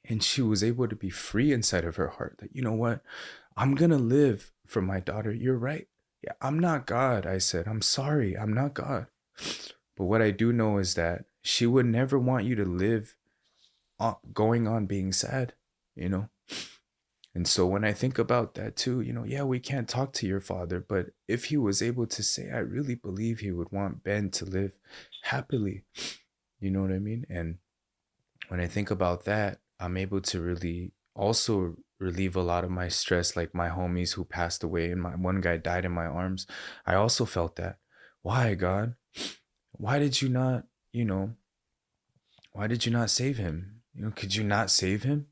And she was able to be free inside of her heart that, you know what? I'm going to live for my daughter. You're right. Yeah, I'm not God. I said, I'm sorry. I'm not God. But what I do know is that she would never want you to live going on being sad, you know? And so when I think about that too, you know, yeah, we can't talk to your father, but if he was able to say, I really believe he would want Ben to live happily. You know what I mean? And when I think about that, I'm able to really also relieve a lot of my stress, like my homies who passed away and one guy died in my arms. I also felt that. Why, God? Why did you not, why did you not save him? Could you not save him?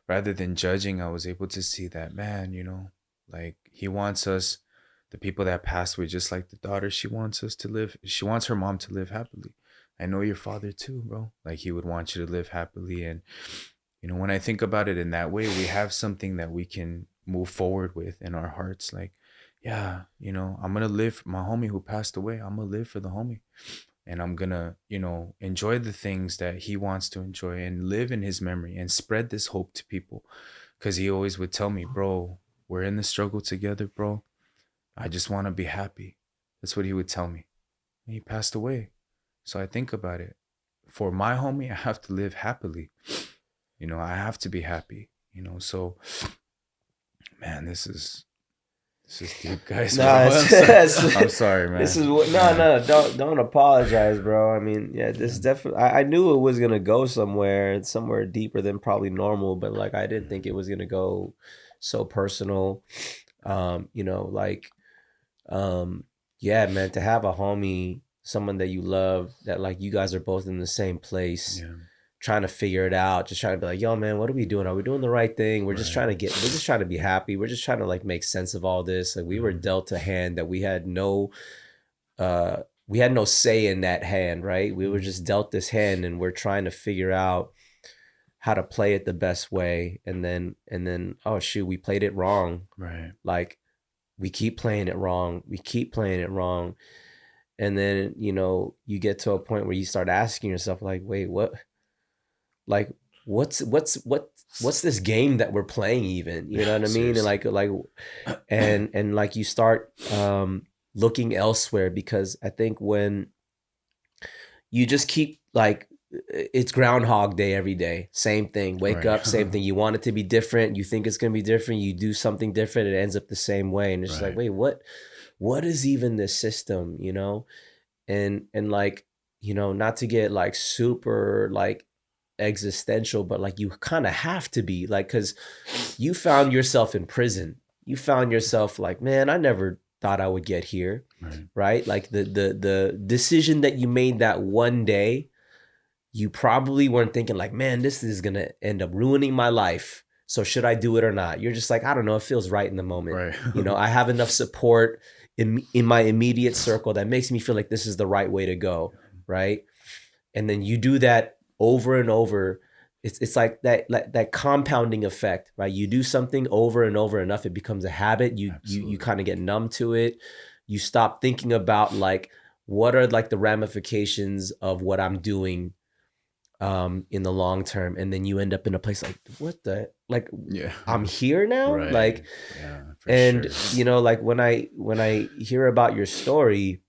Rather than judging, I was able to see that, man, like he wants us, the people that passed away, just like the daughter, she wants us to live. She wants her mom to live happily. I know your father too, bro. Like he would want you to live happily. And, when I think about it in that way, we have something that we can move forward with in our hearts. Like, yeah, I'm going to live for my homie who passed away. I'm going to live for the homie. And I'm going to, enjoy the things that he wants to enjoy and live in his memory and spread this hope to people. Because he always would tell me, bro, we're in the struggle together, bro. I just want to be happy. That's what he would tell me. And he passed away. So I think about it. For my homie, I have to live happily. I have to be happy. So, man, this is deep, guys. No, I'm sorry, man. This is what. No, don't apologize, bro. I mean, yeah, this definitely. I knew it was gonna go somewhere deeper than probably normal, but like I didn't think it was gonna go so personal. Yeah, man, to have a homie, someone that you love, that like you guys are both in the same place. Yeah. Trying to figure it out, just trying to be like, yo, man, what are we doing? Are we doing the right thing? We're just trying to be happy. We're just trying to like make sense of all this. Like we were dealt a hand that we had no say in that hand, right? We were just dealt this hand and we're trying to figure out how to play it the best way. And then, oh shoot, we played it wrong. Right. Like we keep playing it wrong. And then, you get to a point where you start asking yourself like, wait, what? Like what's this game that we're playing even? You know what I mean? And like you start looking elsewhere, because I think when you just keep like, it's Groundhog Day every day, same thing, wake up, same thing. You want it to be different. You think it's going to be different. You do something different. It ends up the same way. And it's just like, wait, what is even this system, And like, not to get like super like existential, but like you kind of have to be like, because you found yourself in prison. You found yourself like, man, I never thought I would get here. Right? Like the decision that you made that one day, you probably weren't thinking like, man, this is gonna end up ruining my life, so should I do it or not? You're just like, I don't know, it feels right in the moment. I have enough support in my immediate circle that makes me feel like this is the right way to go. Right? And then you do that over and over. It's like that compounding effect, right? You do something over and over enough, it becomes a habit. You kind of get numb to it. You stop thinking about like, what are like the ramifications of what I'm doing in the long term, and then you end up in a place like, what the, like, I'm here now. Like, and sure. Like when I hear about your story,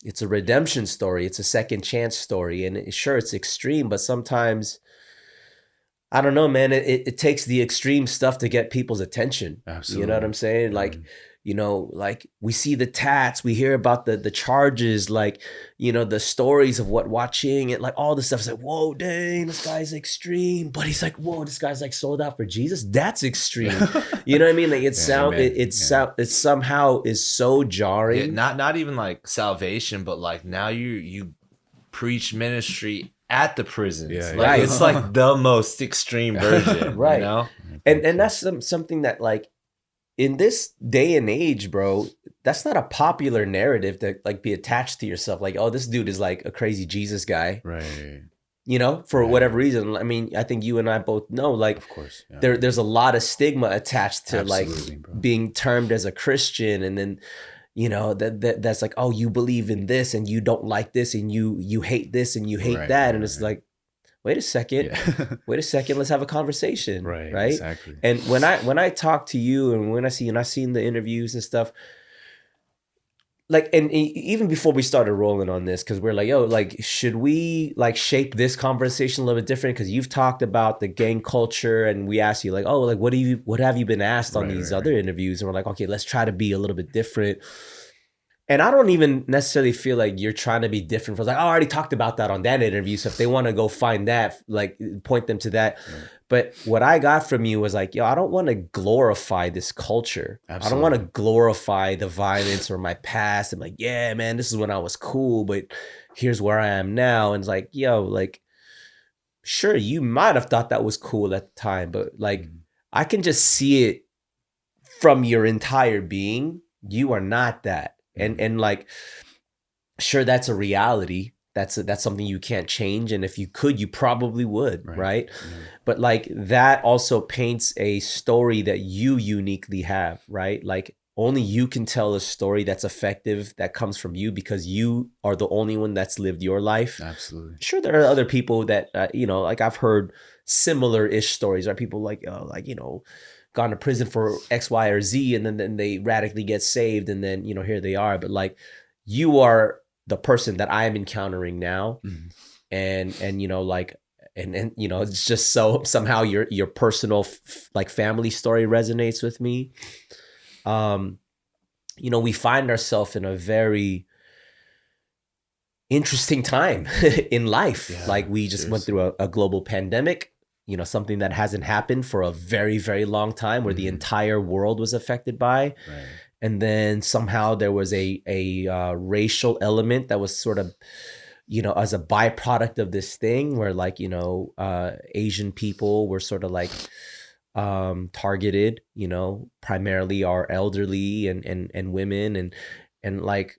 it's a redemption story. It's a second chance story. And it's extreme, but sometimes, I don't know, man, it takes the extreme stuff to get people's attention. Absolutely. You know what I'm saying? Like, like we see the tats, we hear about the charges, like, the stories of what watching it, like all this stuff. It's like, whoa, dang, this guy's extreme. But he's like, whoa, this guy's like sold out for Jesus. That's extreme. You know what I mean? Like it somehow is so jarring. Yeah, not even like salvation, but like now you preach ministry at the prisons. It's like the most extreme version. Right. And that's something that like in this day and age, bro, that's not a popular narrative to like be attached to yourself. Like, oh, this dude is like a crazy Jesus guy. Right. You know, for whatever reason. I mean, I think you and I both know, like, Of course. Yeah. there's a lot of stigma attached to Absolutely, like bro. being termed as a Christian, and then, you know, that's like, oh, you believe in this and you don't like this, and you hate this and you hate Right, that, right, and it's right. like, wait a second, Yeah. wait a second, let's have a conversation, Right. right? Exactly. And when I talk to you, and when I've seen the interviews and stuff, like, and even before we started rolling on this, because we're like, yo, like, should we like shape this conversation a little bit different? Because you've talked about the gang culture, and we asked you like, oh, like, what have you been asked on these other interviews? And we're like, okay, let's try to be a little bit different. And I don't even necessarily feel like you're trying to be different. For like, oh, I already talked about that on that interview. So if they want to go find that, like, point them to that. Right. But what I got from you was like, yo, I don't want to glorify this culture. Absolutely. I don't want to glorify the violence or my past. I'm like, yeah, man, this is when I was cool, but here's where I am now. And it's like, yo, like, sure, you might have thought that was cool at the time, but like, I can just see it from your entire being. You are not that. And like, sure, that's a reality. That's something you can't change. And if you could, you probably would, right? Mm-hmm. But like, that also paints a story that you uniquely have, right? Like, only you can tell a story that's effective, that comes from you, because you are the only one that's lived your life. Absolutely. Sure, there are other people that, you know, like I've heard similar-ish stories, right? People like, you know, gone to prison for X, Y, or Z, and then they radically get saved, and then, you know, here they are. But like, you are the person that I am encountering now, and you know, like, and you know, it's just so somehow your personal like family story resonates with me. You know, we find ourselves in a very interesting time in life. Yeah, like, we just went through a global pandemic. You know, something that hasn't happened for a very, very long time, where the entire world was affected by. Right. And then somehow there was a racial element that was sort of, you know, as a byproduct of this thing, where like, you know, Asian people were sort of like targeted, you know, primarily our elderly and women and like,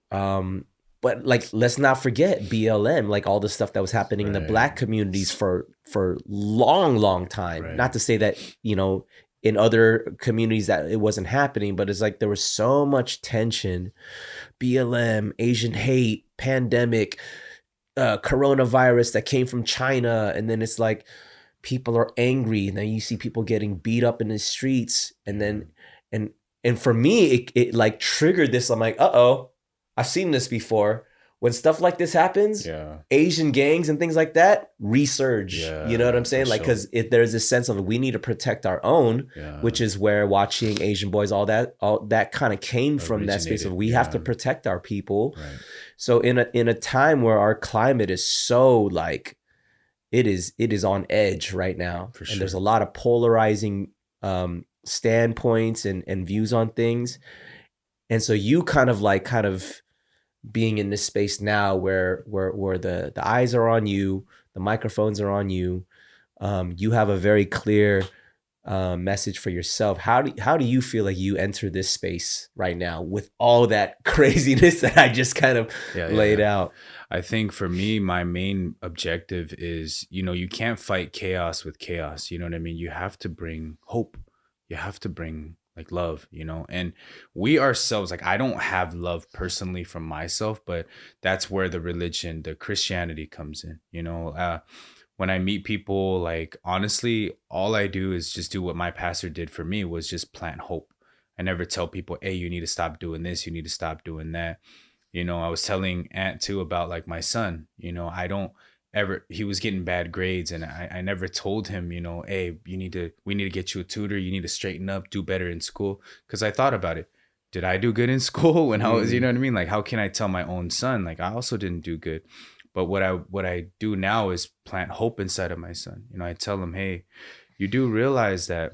but like, let's not forget BLM, like all the stuff that was happening in the Black communities for long time. Right. Not to say that, you know, in other communities that it wasn't happening, but it's like there was so much tension, BLM, Asian hate, pandemic, coronavirus that came from China. And then it's like, people are angry, and then you see people getting beat up in the streets. And then, and for me, it like triggered this. I'm like, uh-oh, I've seen this before. When stuff like this happens, Asian gangs and things like that resurge. Yeah, you know what I'm saying? Like, because there's this sense of we need to protect our own, which is where watching Asian Boys, all that kind of came from, that space of we have to protect our people. Right. So in a time where our climate is so like, it is on edge right now, and there's a lot of polarizing standpoints and views on things, and so you kind of being in this space now where the eyes are on you, the microphones are on you, you have a very clear message for yourself. How do you feel like you enter this space right now with all that craziness that I just kind of laid out? I think for me, my main objective is, you know, you can't fight chaos with chaos. You know what I mean? You have to bring hope. You have to bring like love, you know, and we ourselves, like, I don't have love personally from myself, but that's where the religion, the Christianity comes in, you know. When I meet people, like, honestly, all I do is just do what my pastor did for me, was just plant hope. I never tell people, hey, you need to stop doing this, you need to stop doing that. You know, I was telling Aunt too about like my son, you know, he was getting bad grades, and I never told him, you know, hey, we need to get you a tutor, you need to straighten up, do better in school. Because I thought about it. Did I do good in school when I was, you know what I mean? Like, how can I tell my own son, like, I also didn't do good? But what I do now is plant hope inside of my son. You know, I tell him, hey, you do realize that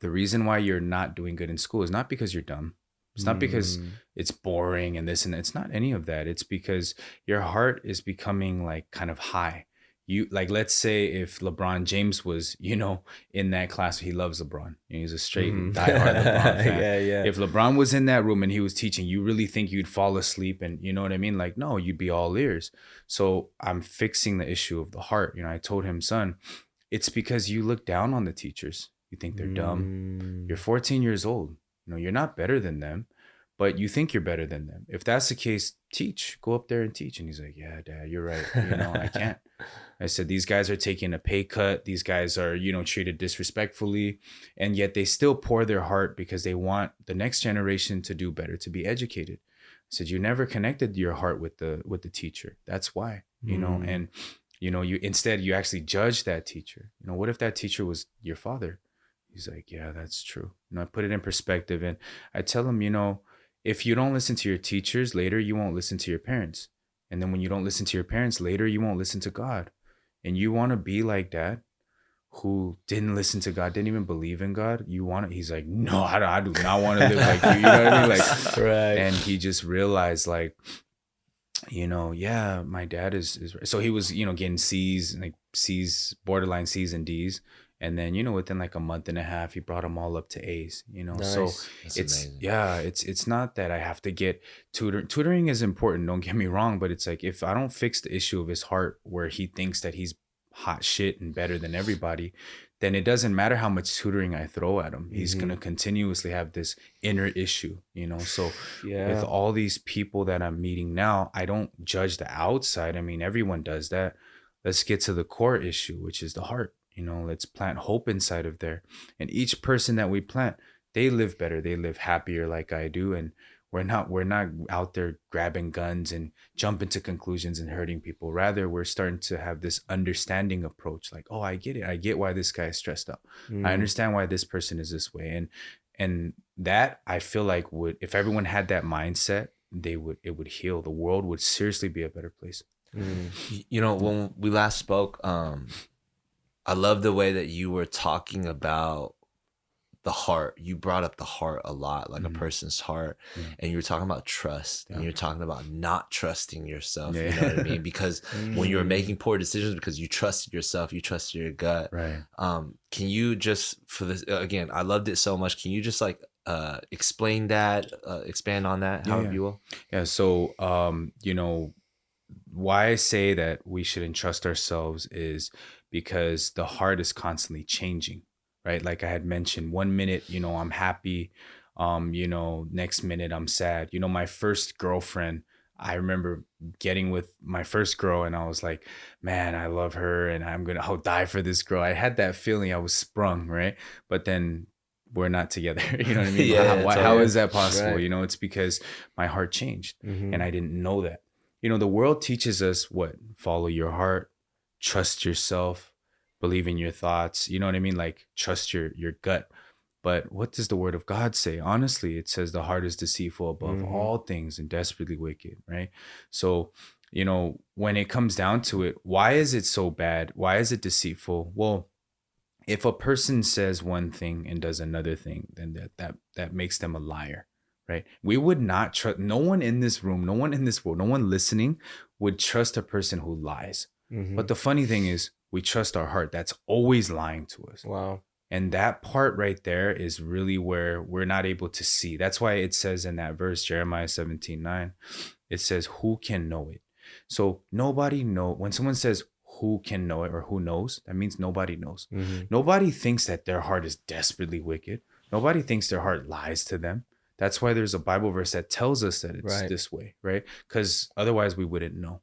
the reason why you're not doing good in school is not because you're dumb. It's not because it's boring and this and that. It's not any of that. It's because your heart is becoming like kind of high. you like, let's say if LeBron James was, in that class, he loves LeBron. He's a straight diehard LeBron fan. Yeah. If LeBron was in that room and he was teaching, you really think you'd fall asleep and you know what I mean? Like, no, you'd be all ears. So I'm fixing the issue of the heart. I told him, son, it's because you look down on the teachers. You think they're dumb. You're 14 years old. You're not better than them, but you think you're better than them. If that's the case, teach. Go up there and teach. And he's like, yeah, Dad, you're right. I can't. I said, these guys are taking a pay cut. These guys are, treated disrespectfully. And yet they still pour their heart because they want the next generation to do better, to be educated. I said, you never connected your heart with the teacher. That's why, and, you actually judge that teacher. What if that teacher was your father? He's like, yeah, that's true. I put it in perspective. And I tell him, if you don't listen to your teachers, later you won't listen to your parents. And then when you don't listen to your parents, later you won't listen to God. And you want to be like Dad, who didn't listen to God, didn't even believe in God. He's like, no, I do not want to live like you. You know what I mean? Like, right. And he just realized, like, yeah, my dad is right. So he was, getting C's, like C's, borderline C's and D's. And then, within like a month and a half, he brought them all up to A's, Nice. So That's it's amazing. Yeah, it's not that I have to get tutoring. Tutoring is important, don't get me wrong, but it's like, if I don't fix the issue of his heart where he thinks that he's hot shit and better than everybody, then it doesn't matter how much tutoring I throw at him. He's going to continuously have this inner issue, So with all these people that I'm meeting now, I don't judge the outside. I mean, everyone does that. Let's get to the core issue, which is the heart. Let's plant hope inside of there. And each person that we plant, they live better. They live happier like I do. And we're not out there grabbing guns and jumping to conclusions and hurting people. Rather, we're starting to have this understanding approach. Like, oh, I get it. I get why this guy is stressed out. I understand why this person is this way. And that, I feel like, if everyone had that mindset, it would heal. The world would seriously be a better place. When we last spoke, I love the way that you were talking about the heart. You brought up the heart a lot, like a person's heart. And you were talking about trust. And you're talking about not trusting yourself. You know what I mean? Because when you were making poor decisions because you trusted yourself, you trusted your gut. Right. Can you just, for this, again, I loved it so much. Can you just explain that, expand on that, however you will? Yeah. So, why I say that we shouldn't trust ourselves is because the heart is constantly changing, right? Like I had mentioned, 1 minute, I'm happy. Next minute I'm sad. My first girlfriend, I remember getting with my first girl and I was like, man, I love her and I'll die for this girl. I had that feeling. I was sprung, right? But then we're not together. You know what I mean? How is that possible? Right. It's because my heart changed and I didn't know that. The world teaches us what? Follow your heart, trust yourself, believe in your thoughts. You know what I mean? Like trust your gut. But what does the word of God say? Honestly, it says the heart is deceitful above all things and desperately wicked, right? So, when it comes down to it, why is it so bad? Why is it deceitful? Well, if a person says one thing and does another thing, then that makes them a liar. Right. We would not trust, no one in this room, no one in this world, no one listening would trust a person who lies. But the funny thing is we trust our heart. That's always lying to us. Wow. And that part right there is really where we're not able to see. That's why it says in that verse, Jeremiah 17:9, it says, who can know it? So nobody when someone says who can know it or who knows, that means nobody knows. Nobody thinks that their heart is desperately wicked. Nobody thinks their heart lies to them. That's why there's a Bible verse that tells us that it's this way, right? Because otherwise we wouldn't know.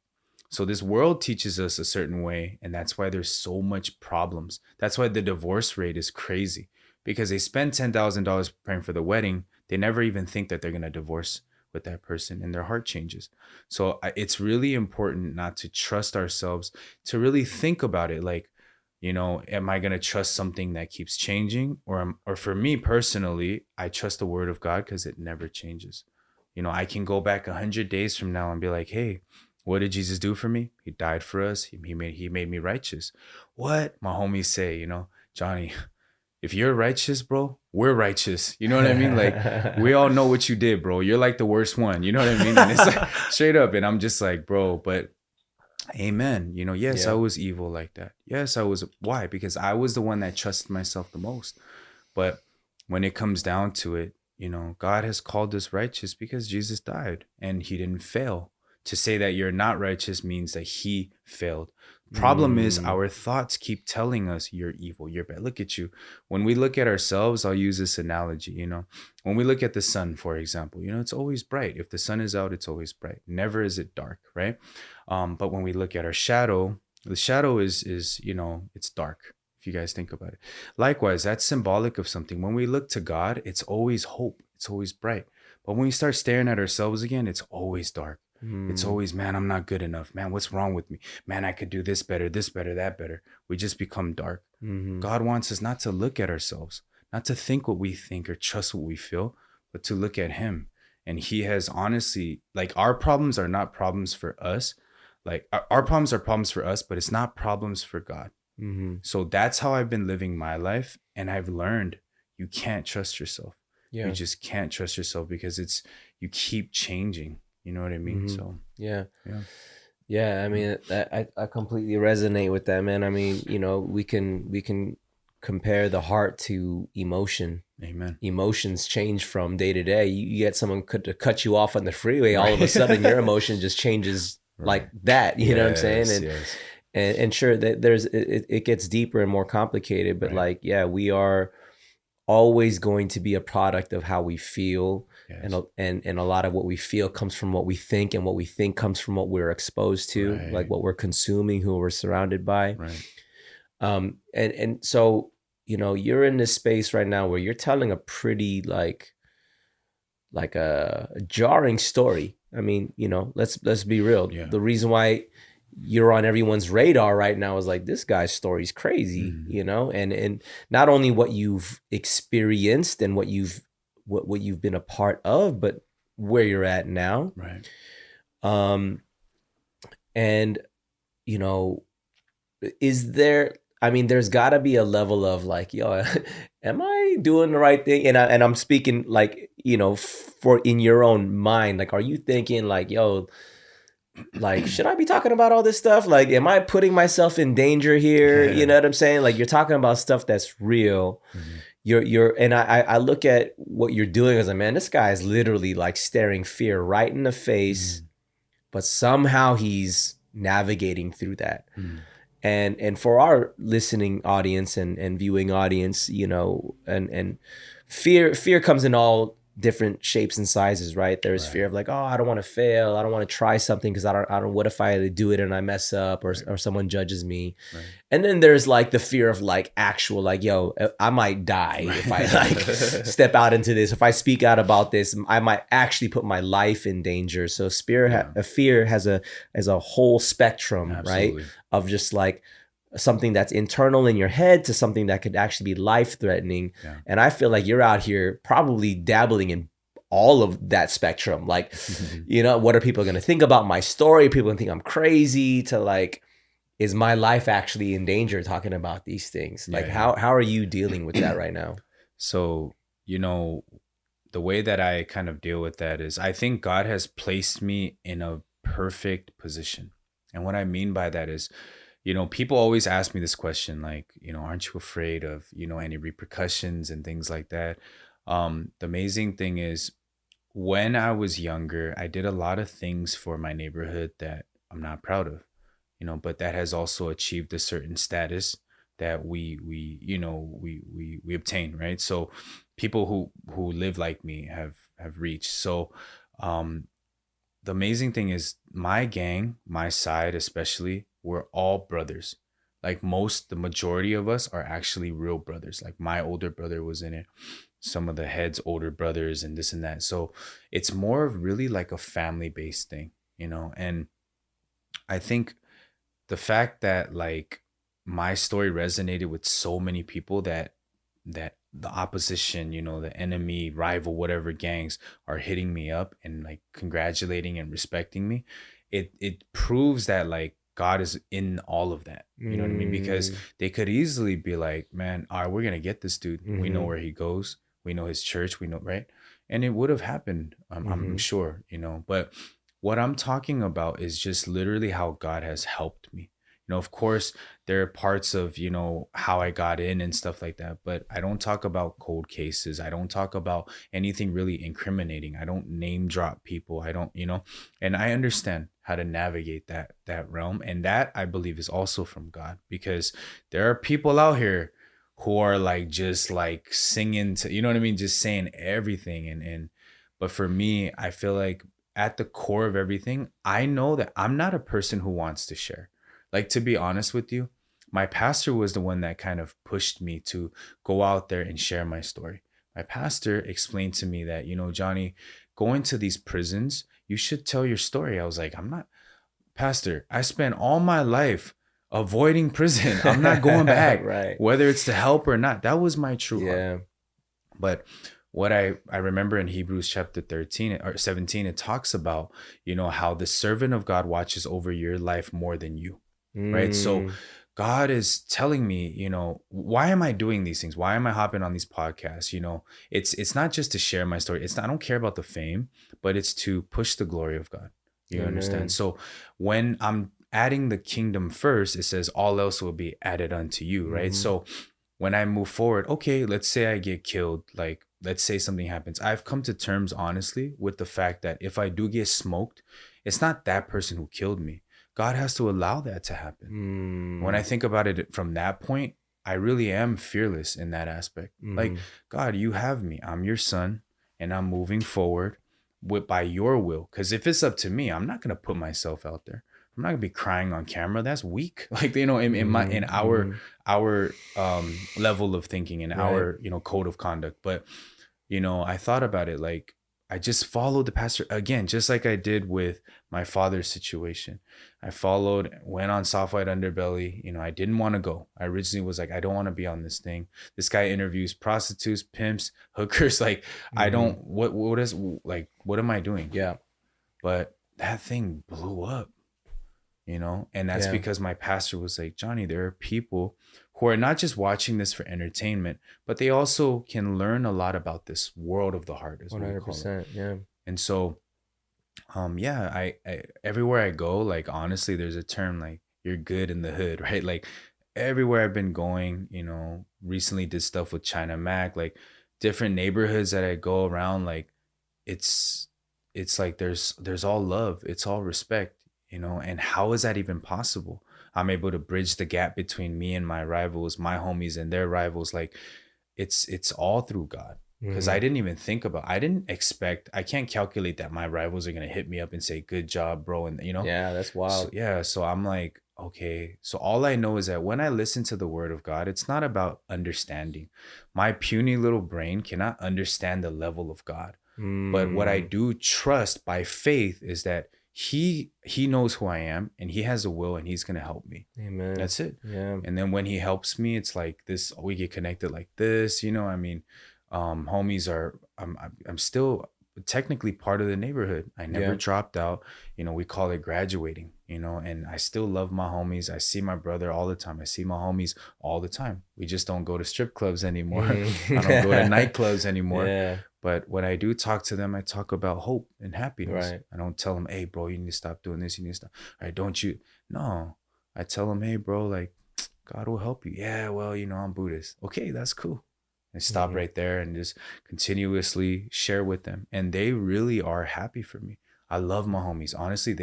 So this world teaches us a certain way, and that's why there's so much problems. That's why the divorce rate is crazy, because they spend $10,000 preparing for the wedding. They never even think that they're going to divorce with that person, and their heart changes. So it's really important not to trust ourselves, to really think about it. Like, am I going to trust something that keeps changing? Or for me personally, I trust the word of God because it never changes. I can go back 100 days from now and be like, hey, what did Jesus do for me? He died for us. He made me righteous. What? My homies say, Johnny, if you're righteous, bro, we're righteous. You know what I mean? Like, we all know what you did, bro. You're like the worst one. You know what I mean? And it's like straight up. And I'm just like, bro, but Amen. Yes, Yeah. I was evil like that. Yes, I was. Why? Because I was the one that trusted myself the most. But when it comes down to it, God has called us righteous because Jesus died and he didn't fail. To say that you're not righteous means that he failed. Problem is, our thoughts keep telling us you're evil, you're bad. Look at you. When we look at ourselves, I'll use this analogy, when we look at the sun, for example, it's always bright. If the sun is out, it's always bright. Never is it dark, right? But when we look at our shadow, the shadow is it's dark. If you guys think about it. Likewise, that's symbolic of something. When we look to God, it's always hope. It's always bright. But when we start staring at ourselves again, it's always dark. It's always, man, I'm not good enough. Man, what's wrong with me? Man, I could do this better, that better. We just become dark. God wants us not to look at ourselves, not to think what we think or trust what we feel, but to look at him. And he has honestly, like, our problems are not problems for us. Like, our problems are problems for us, but it's not problems for God. So that's how I've been living my life. And I've learned you can't trust yourself. You just can't trust yourself because you keep changing. You know what I mean? So yeah. I mean, I completely resonate with that, man. I mean, we can compare the heart to emotion. Amen. Emotions change from day to day. You get someone to cut you off on the freeway, all of a sudden your emotion just changes like that. You know what I'm saying? And sure that it gets deeper and more complicated, but like, yeah, we are always going to be a product of how we feel. And a lot of what we feel comes from what we think, and what we think comes from what we're exposed to, like what we're consuming, who we're surrounded by. And so, you're in this space right now where you're telling a pretty like a jarring story. I mean, let's be real. The reason why you're on everyone's radar right now is like, this guy's story's crazy, and not only what you've experienced and what you've been a part of, but where you're at now. And is there, I mean, there's gotta be a level of like, yo, am I doing the right thing? And I'm speaking like, for in your own mind, like, are you thinking like, yo, like, should I be talking about all this stuff? Like, am I putting myself in danger here? You know what I'm saying? Like, you're talking about stuff that's real. And I look at what you're doing as a man, this guy is literally like staring fear right in the face, but somehow he's navigating through that. And for our listening audience and viewing audience, and fear comes in all different shapes and sizes, right? There's fear of like, oh, I don't want to fail. I don't want to try something because I don't, what if I do it and I mess up or someone judges me? And then there's like the fear of like actual, like, yo, I might die if I like step out into this. If I speak out about this, I might actually put my life in danger. So fear has a whole spectrum, right? Of just like something that's internal in your head to something that could actually be life-threatening. And I feel like you're out here probably dabbling in all of that spectrum. Like, what are people going to think about my story? People going to think I'm crazy, to like, is my life actually in danger talking about these things? Like, how are you dealing with that right now? So, the way that I kind of deal with that is I think God has placed me in a perfect position. And what I mean by that is, people always ask me this question, like, aren't you afraid of, any repercussions and things like that? The amazing thing is, when I was younger, I did a lot of things for my neighborhood that I'm not proud of, but that has also achieved a certain status that we obtain, right? So people who live like me have reached. So the amazing thing is, my gang, my side especially, we're all brothers. Like, the majority of us are actually real brothers. Like, my older brother was in it, some of the heads' older brothers, and this and that. So it's more of really like a family-based thing, and I think the fact that like my story resonated with so many people, that the opposition, the enemy, rival, whatever gangs are hitting me up and like congratulating and respecting me, it proves that like God is in all of that. You know what I mean? Because they could easily be like, man, all right, we're going to get this dude. We know where he goes. We know his church. We know, right? And it would have happened, I'm sure, but what I'm talking about is just literally how God has helped me. Of course, there are parts of, how I got in and stuff like that, but I don't talk about cold cases. I don't talk about anything really incriminating. I don't name drop people. I don't, and I understand how to navigate that realm. And that, I believe, is also from God, because there are people out here who are like just like singing to, what I mean, just saying everything. But for me, I feel like at the core of everything, I know that I'm not a person who wants to share. Like, to be honest with you, my pastor was the one that kind of pushed me to go out there and share my story. My pastor explained to me that, Johnny, going to these prisons, you should tell your story. I was like, I'm not, Pastor, I spent all my life avoiding prison. I'm not going back, Right. Whether it's to help or not. That was my true Yeah. heart. But what I remember in Hebrews chapter 13 or 17, it talks about, how the servant of God watches over your life more than you. Right. So God is telling me, why am I doing these things? Why am I hopping on these podcasts? It's not just to share my story. I don't care about the fame, but it's to push the glory of God. You understand? So when I'm adding the kingdom first, it says all else will be added unto you. Right. So when I move forward, okay, let's say I get killed, like, let's say something happens. I've come to terms, honestly, with the fact that if I do get smoked, it's not that person who killed me. God has to allow that to happen. When I think about it from that point, I really am fearless in that aspect. Like, God, you have me. I'm your son, and I'm moving forward by your will. Because if it's up to me, I'm not going to put myself out there. I'm not going to be crying on camera. That's weak. Like, in our level of thinking, in our, code of conduct. But, I thought about it, like, I just followed the pastor again, just like I did with my father's situation. I went on Soft White Underbelly. I didn't want to go. I originally was like, I don't want to be on this thing. This guy interviews prostitutes, pimps, hookers. Like, I don't, what am I doing? Yeah. But that thing blew up, and that's because my pastor was like, Johnny, there are people who are not just watching this for entertainment, but they also can learn a lot about this world of the heart, is what we call it. Yeah. And so, I everywhere I go, like, honestly, there's a term like, you're good in the hood, right? Like, everywhere I've been going, recently did stuff with China Mac, like different neighborhoods that I go around, like, it's like there's all love, it's all respect, and how is that even possible? I'm able to bridge the gap between me and my rivals, my homies and their rivals. Like, it's all through God. Because I didn't even I didn't expect, I can't calculate that my rivals are going to hit me up and say, good job, bro. And, Yeah, that's wild. So I'm like, okay. So all I know is that when I listen to the word of God, it's not about understanding. My puny little brain cannot understand the level of God. But what I do trust by faith is that he knows who I am, and he has a will, and he's going to help me. Amen. That's it. Yeah. And then when he helps me, it's like this, we get connected like this, homies are, I'm still technically part of the neighborhood. I never dropped out. We call it graduating, and I still love my homies. I see my brother all the time. I see my homies all the time. We just don't go to strip clubs anymore. I don't go to nightclubs anymore. Yeah. But when I do talk to them, I talk about hope and happiness. Right. I don't tell them, hey, bro, you need to stop doing this. You need to stop. All right, don't you? No, I tell them, hey, bro, like, God will help you. Yeah, well, I'm Buddhist. Okay, that's cool. I stop right there and just continuously share with them. And they really are happy for me. I love my homies. Honestly,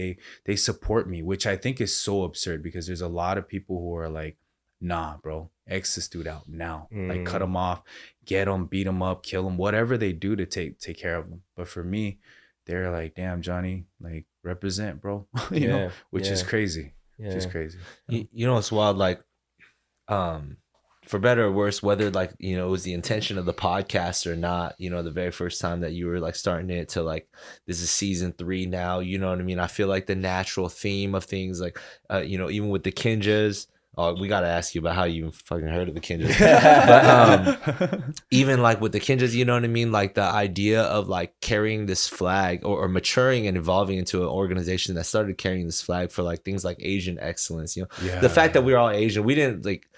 they support me, which I think is so absurd, because there's a lot of people who are like, nah, bro, X this dude out now. Like, cut him off, get him, beat him up, kill him, whatever they do to take care of them. But for me, they're like, damn, Johnny, like, represent, bro. Which is crazy. Which is crazy. It's wild. Like, for better or worse, whether like, it was the intention of the podcast or not, the very first time that you were like starting it to like, this is season 3 now, you know what I mean? I feel like the natural theme of things like, even with the Kinjaz, we got to ask you about how you even fucking heard of the Kinjaz. But even like with the Kinjaz, you know what I mean? Like the idea of like carrying this flag or maturing and evolving into an organization that started carrying this flag for like things like Asian excellence, The fact that we're all Asian, we didn't like,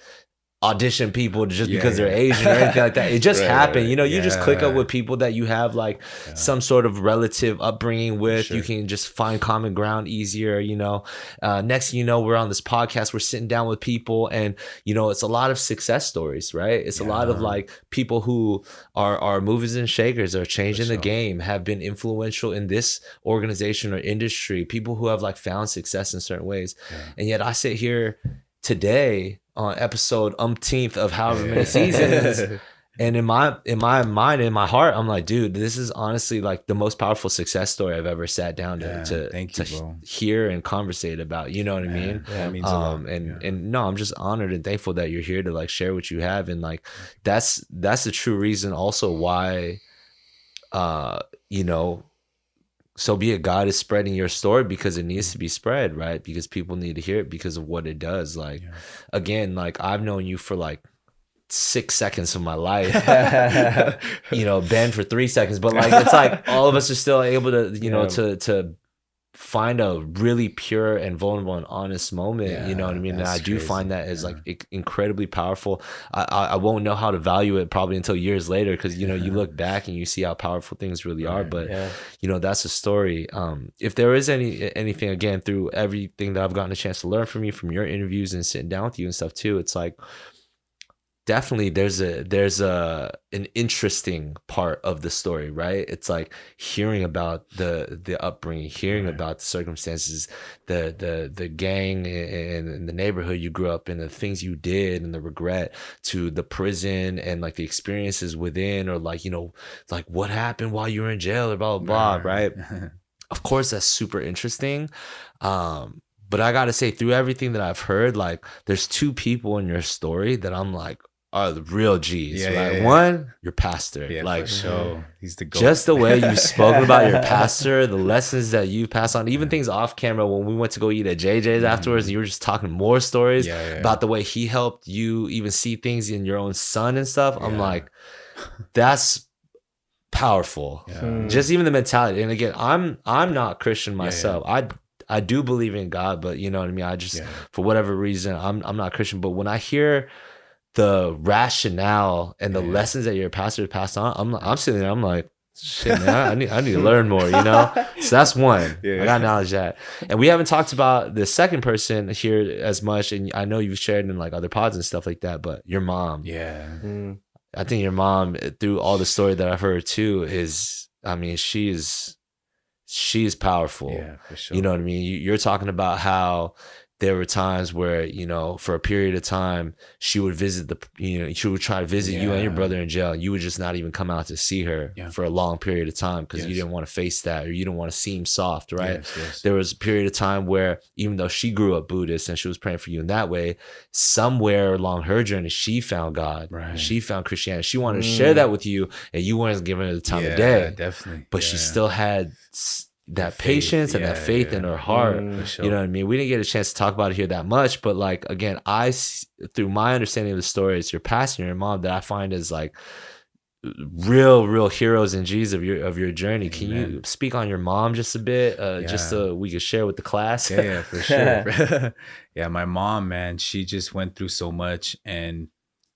audition people just because they're Asian or anything like that. It just happened. You know, you just click up with people that you have like some sort of relative upbringing with. You can just find common ground easier, you know. Next thing you know, we're on this podcast, we're sitting down with people, and you know, it's a lot of success stories, right? It's a lot of like people who are movers and shakers, are changing the game, have been influential in this organization or industry, people who have like found success in certain ways. And yet I sit here today on episode umpteenth of however many seasons, and in my mind, in my heart, I'm like, dude, this is honestly like the most powerful success story I've ever sat down to hear and conversate about. You know what I mean? Yeah, it means a lot. And no, I'm just honored and thankful that you're here to like share what you have, and like that's the true reason also why, you know, So Be It God is spreading your story, because it needs to be spread, right? Because people need to hear it because of what it does. Like, again, like I've known you for like 6 seconds of my life, you know, Ben for 3 seconds, but like, it's like all of us are still able to, you know, to find a really pure and vulnerable and honest moment, you know what I mean? And I do find that is like incredibly powerful. I won't know how to value it probably until years later, because you know, you look back and you see how powerful things really are. But you know, that's a story. If there is anything, again, through everything that I've gotten a chance to learn from you, from your interviews and sitting down with you and stuff too, it's like definitely there's an interesting part of the story, right? It's like hearing about the upbringing, hearing about the circumstances, the gang and the neighborhood you grew up in, the things you did and the regret, to the prison and like the experiences within, or like, you know, like what happened while you were in jail or blah blah blah, right? Of course, that's super interesting. But I gotta say, through everything that I've heard, like there's two people in your story that I'm like are the real G's, right? One, your pastor, like, for sure. He's the GOAT. Just the way you've spoken about your pastor, the lessons that you pass on, even things off camera when we went to go eat at JJ's afterwards, and you were just talking more stories about the way he helped you even see things in your own son and stuff. I'm like, that's powerful. Just even the mentality. And again, I'm not Christian myself. I do believe in God, but you know what I mean? I just, for whatever reason, I'm not Christian. But when I hear the rationale and the lessons that your pastor passed on, I'm sitting there, I'm like, shit, man, I need to learn more, you know? So that's one. I got knowledge that. And we haven't talked about the second person here as much, and I know you've shared in like other pods and stuff like that, but your mom. I think your mom, through all the story that I've heard too, is, I mean, she's powerful. Yeah, for sure. You know what I mean? You're talking about how there were times where, you know, for a period of time, she would visit she would try to visit you and your brother in jail. You would just not even come out to see her for a long period of time, because you didn't want to face that, or you didn't want to seem soft, right? There was a period of time where, even though she grew up Buddhist and she was praying for you in that way, somewhere along her journey, she found God. She found Christianity. She wanted to share that with you, and you weren't giving her the time of day. Definitely. But she still had that patience and that faith in her heart. You know what I mean? We didn't get a chance to talk about it here that much, but like, again, through my understanding of the story, it's your pastor and your mom that I find is like real heroes and G's of your journey. Can you speak on your mom just a bit, just so we could share with the class? For sure. My mom, man, she just went through so much, and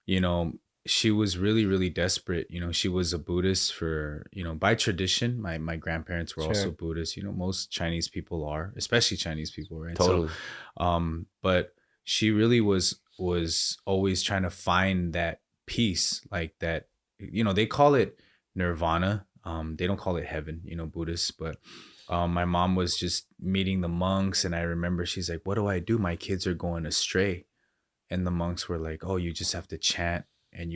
you know, she was really desperate. You know, she was a Buddhist for, you know, by tradition. My grandparents were also Buddhist. You know, most Chinese people are, especially Chinese people, right? Totally. So, but she really was always trying to find that peace, like that. You know, they call it nirvana. They don't call it heaven, you know, Buddhists. But my mom was just meeting the monks, and I remember she's like, "What do I do? My kids are going astray." And the monks were like, "Oh, you just have to chant. And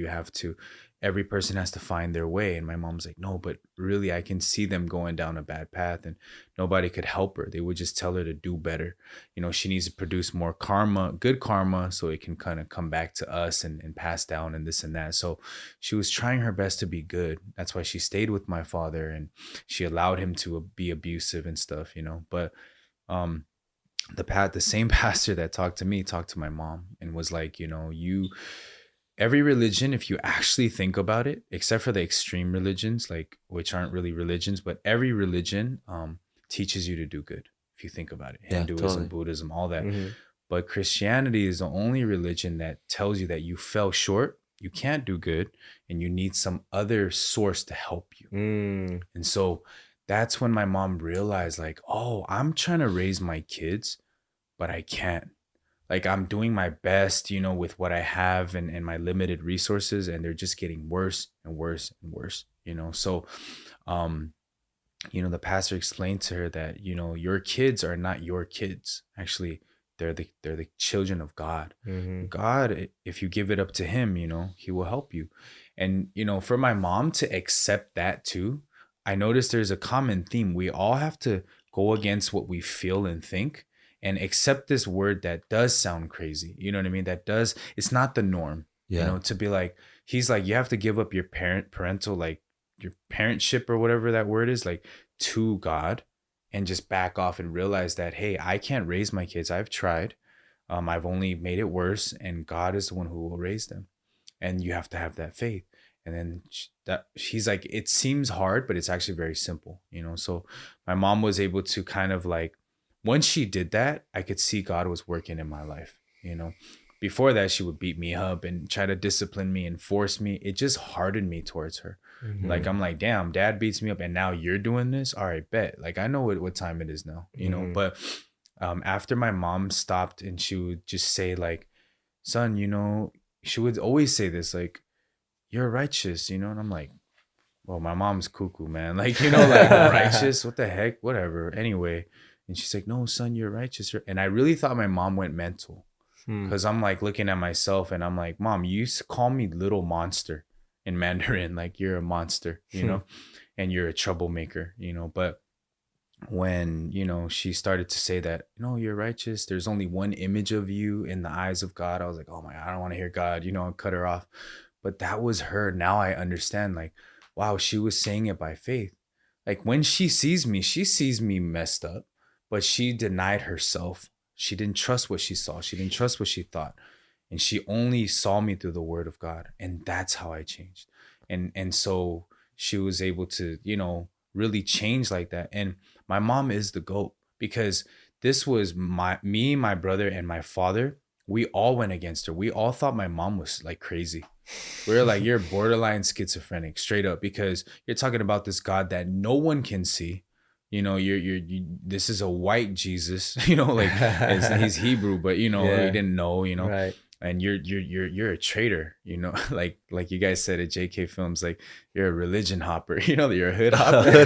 every person has to find their way." And my mom's like, "No, but really, I can see them going down a bad path, and nobody could help her. They would just tell her to do better. You know, she needs to produce more karma, good karma, so it can kind of come back to us and pass down and this and that." So she was trying her best to be good. That's why she stayed with my father, and she allowed him to be abusive and stuff, you know. But the same pastor that talked to my mom and was like, you know, every religion, if you actually think about it, except for the extreme religions, like, which aren't really religions, but every religion teaches you to do good, if you think about it. Hinduism, totally. Buddhism, all that. But Christianity is the only religion that tells you that you fell short, you can't do good, and you need some other source to help you. And so that's when my mom realized, like, oh, I'm trying to raise my kids, but I can't. Like, I'm doing my best, with what I have and my limited resources, and they're just getting worse and worse and worse, So, the pastor explained to her that, your kids are not your kids. Actually, they're the children of God. God, if you give it up to him, he will help you. And, for my mom to accept that too, I noticed there's a common theme. We all have to go against what we feel and think and accept this word that does sound crazy. You know what I mean? It's not the norm, to be like, he's like, you have to give up your parental, like your parentship or whatever that word is, like, to God, and just back off and realize that, hey, I can't raise my kids. I've tried. I've only made it worse, and God is the one who will raise them. And you have to have that faith. And then she's like, it seems hard, but it's actually very simple, So my mom was able to kind of like, once she did that, I could see God was working in my life, Before that, she would beat me up and try to discipline me and force me. It just hardened me towards her. Like, I'm like, damn, dad beats me up and now you're doing this? All right, bet. Like, I know what time it is now, But after my mom stopped, and she would just say, like, son, she would always say this, like, you're righteous, and I'm like, well, my mom's cuckoo, man. Like, like, righteous, what the heck, whatever. Anyway, and she's like, no, son, you're righteous. And I really thought my mom went mental, because I'm like looking at myself and I'm like, Mom, you used to call me little monster in Mandarin, like, you're a monster, and you're a troublemaker, but when, she started to say that, no, you're righteous, there's only one image of you in the eyes of God, I was like, oh my God, I don't want to hear God, I'll cut her off. But that was her. Now I understand, like, wow, she was saying it by faith. Like, when she sees me messed up, but she denied herself. She didn't trust what she saw. She didn't trust what she thought. And she only saw me through the word of God. And that's how I changed. And so she was able to, really change like that. And my mom is the GOAT, because this was me, my brother, and my father. We all went against her. We all thought my mom was like crazy. We were like, you're borderline schizophrenic, straight up, because you're talking about this God that no one can see. This is a white Jesus, like, he's Hebrew, but we didn't know, Right. And you're a traitor, like you guys said at JK Films, like, you're a religion hopper, you're a hood hopper.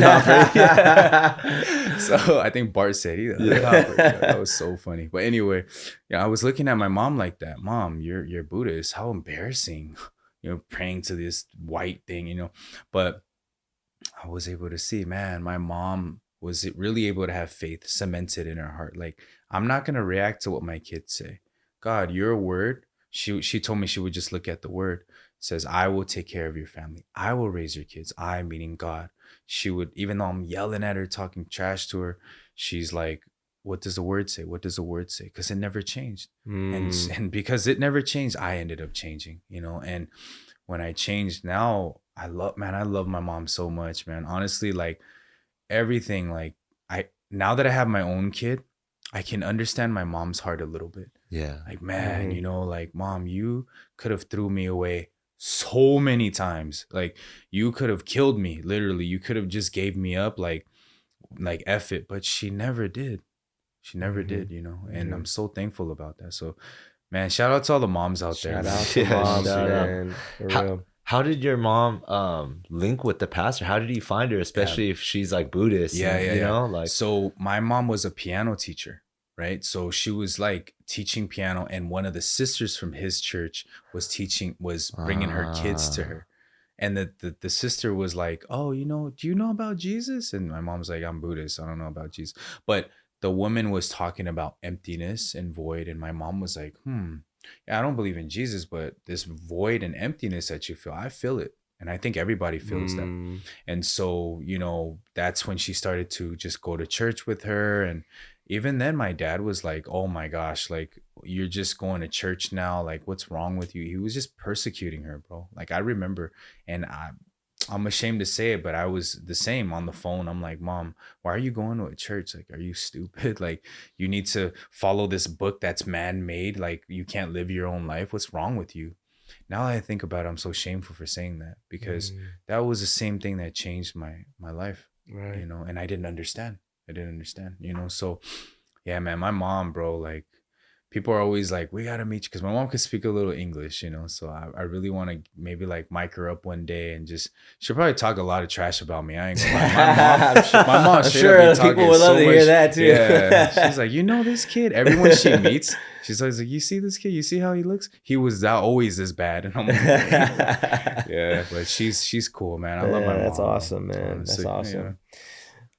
Yeah. So I think Bart said he's a hood hopper. That was so funny. But anyway, I was looking at my mom like that. Mom, you're Buddhist. How embarrassing, praying to this white thing, but I was able to see, man, my mom was really able to have faith cemented in her heart. Like, I'm not going to react to what my kids say. God, your word, she told me she would just look at the word. It says, I will take care of your family. I will raise your kids. I, meaning God. She would, even though I'm yelling at her, talking trash to her, she's like, what does the word say? What does the word say? Because it never changed. And because it never changed, I ended up changing, and when I changed, now I love my mom so much, man. Honestly, like, everything, like, now that I have my own kid, I can understand my mom's heart a little bit. Yeah. Like, man, like, Mom, you could have threw me away so many times. Like, you could have killed me, literally. You could have just gave me up, like F it. But she never did. She never did, and I'm so thankful about that. So, man, shout out to all the moms out there. Shout out to moms, man. For real. How did your mom link with the pastor? How did he find her, especially if she's like Buddhist? Yeah. Like, so my mom was a piano teacher, right? So she was like teaching piano, and one of the sisters from his church was bringing her kids to her. And the sister was like, oh, do you know about Jesus? And my mom's like, I'm Buddhist, I don't know about Jesus. But the woman was talking about emptiness and void, and my mom was like, yeah, I don't believe in Jesus, but this void and emptiness that you feel, I feel it. And I think everybody feels that. And so, that's when she started to just go to church with her. And even then, my dad was like, oh my gosh, like, you're just going to church now. Like, what's wrong with you? He was just persecuting her, bro. Like, I remember, and I'm ashamed to say it, but I was the same on the phone. I'm like, Mom, why are you going to a church? Like, are you stupid? Like, you need to follow this book that's man-made. Like, you can't live your own life. What's wrong with you? Now that I think about it, I'm so shameful for saying that, because that was the same thing that changed my life, Right. you know, and I didn't understand. You know, so yeah, man, my mom, bro, like, people are always like, we gotta meet you, because my mom could speak a little English, you know. So I really want to maybe like mic her up one day, and just, she'll probably talk a lot of trash about me. I ain't gonna lie. My mom I'm straight sure up be people would love to hear that too. Yeah, she's like, you know, this kid. Everyone she meets, she's always like, you see this kid? You see how he looks? He was not always this bad. And I'm like, yeah, but she's cool, man. I love my mom. That's awesome, man. Honestly. That's awesome.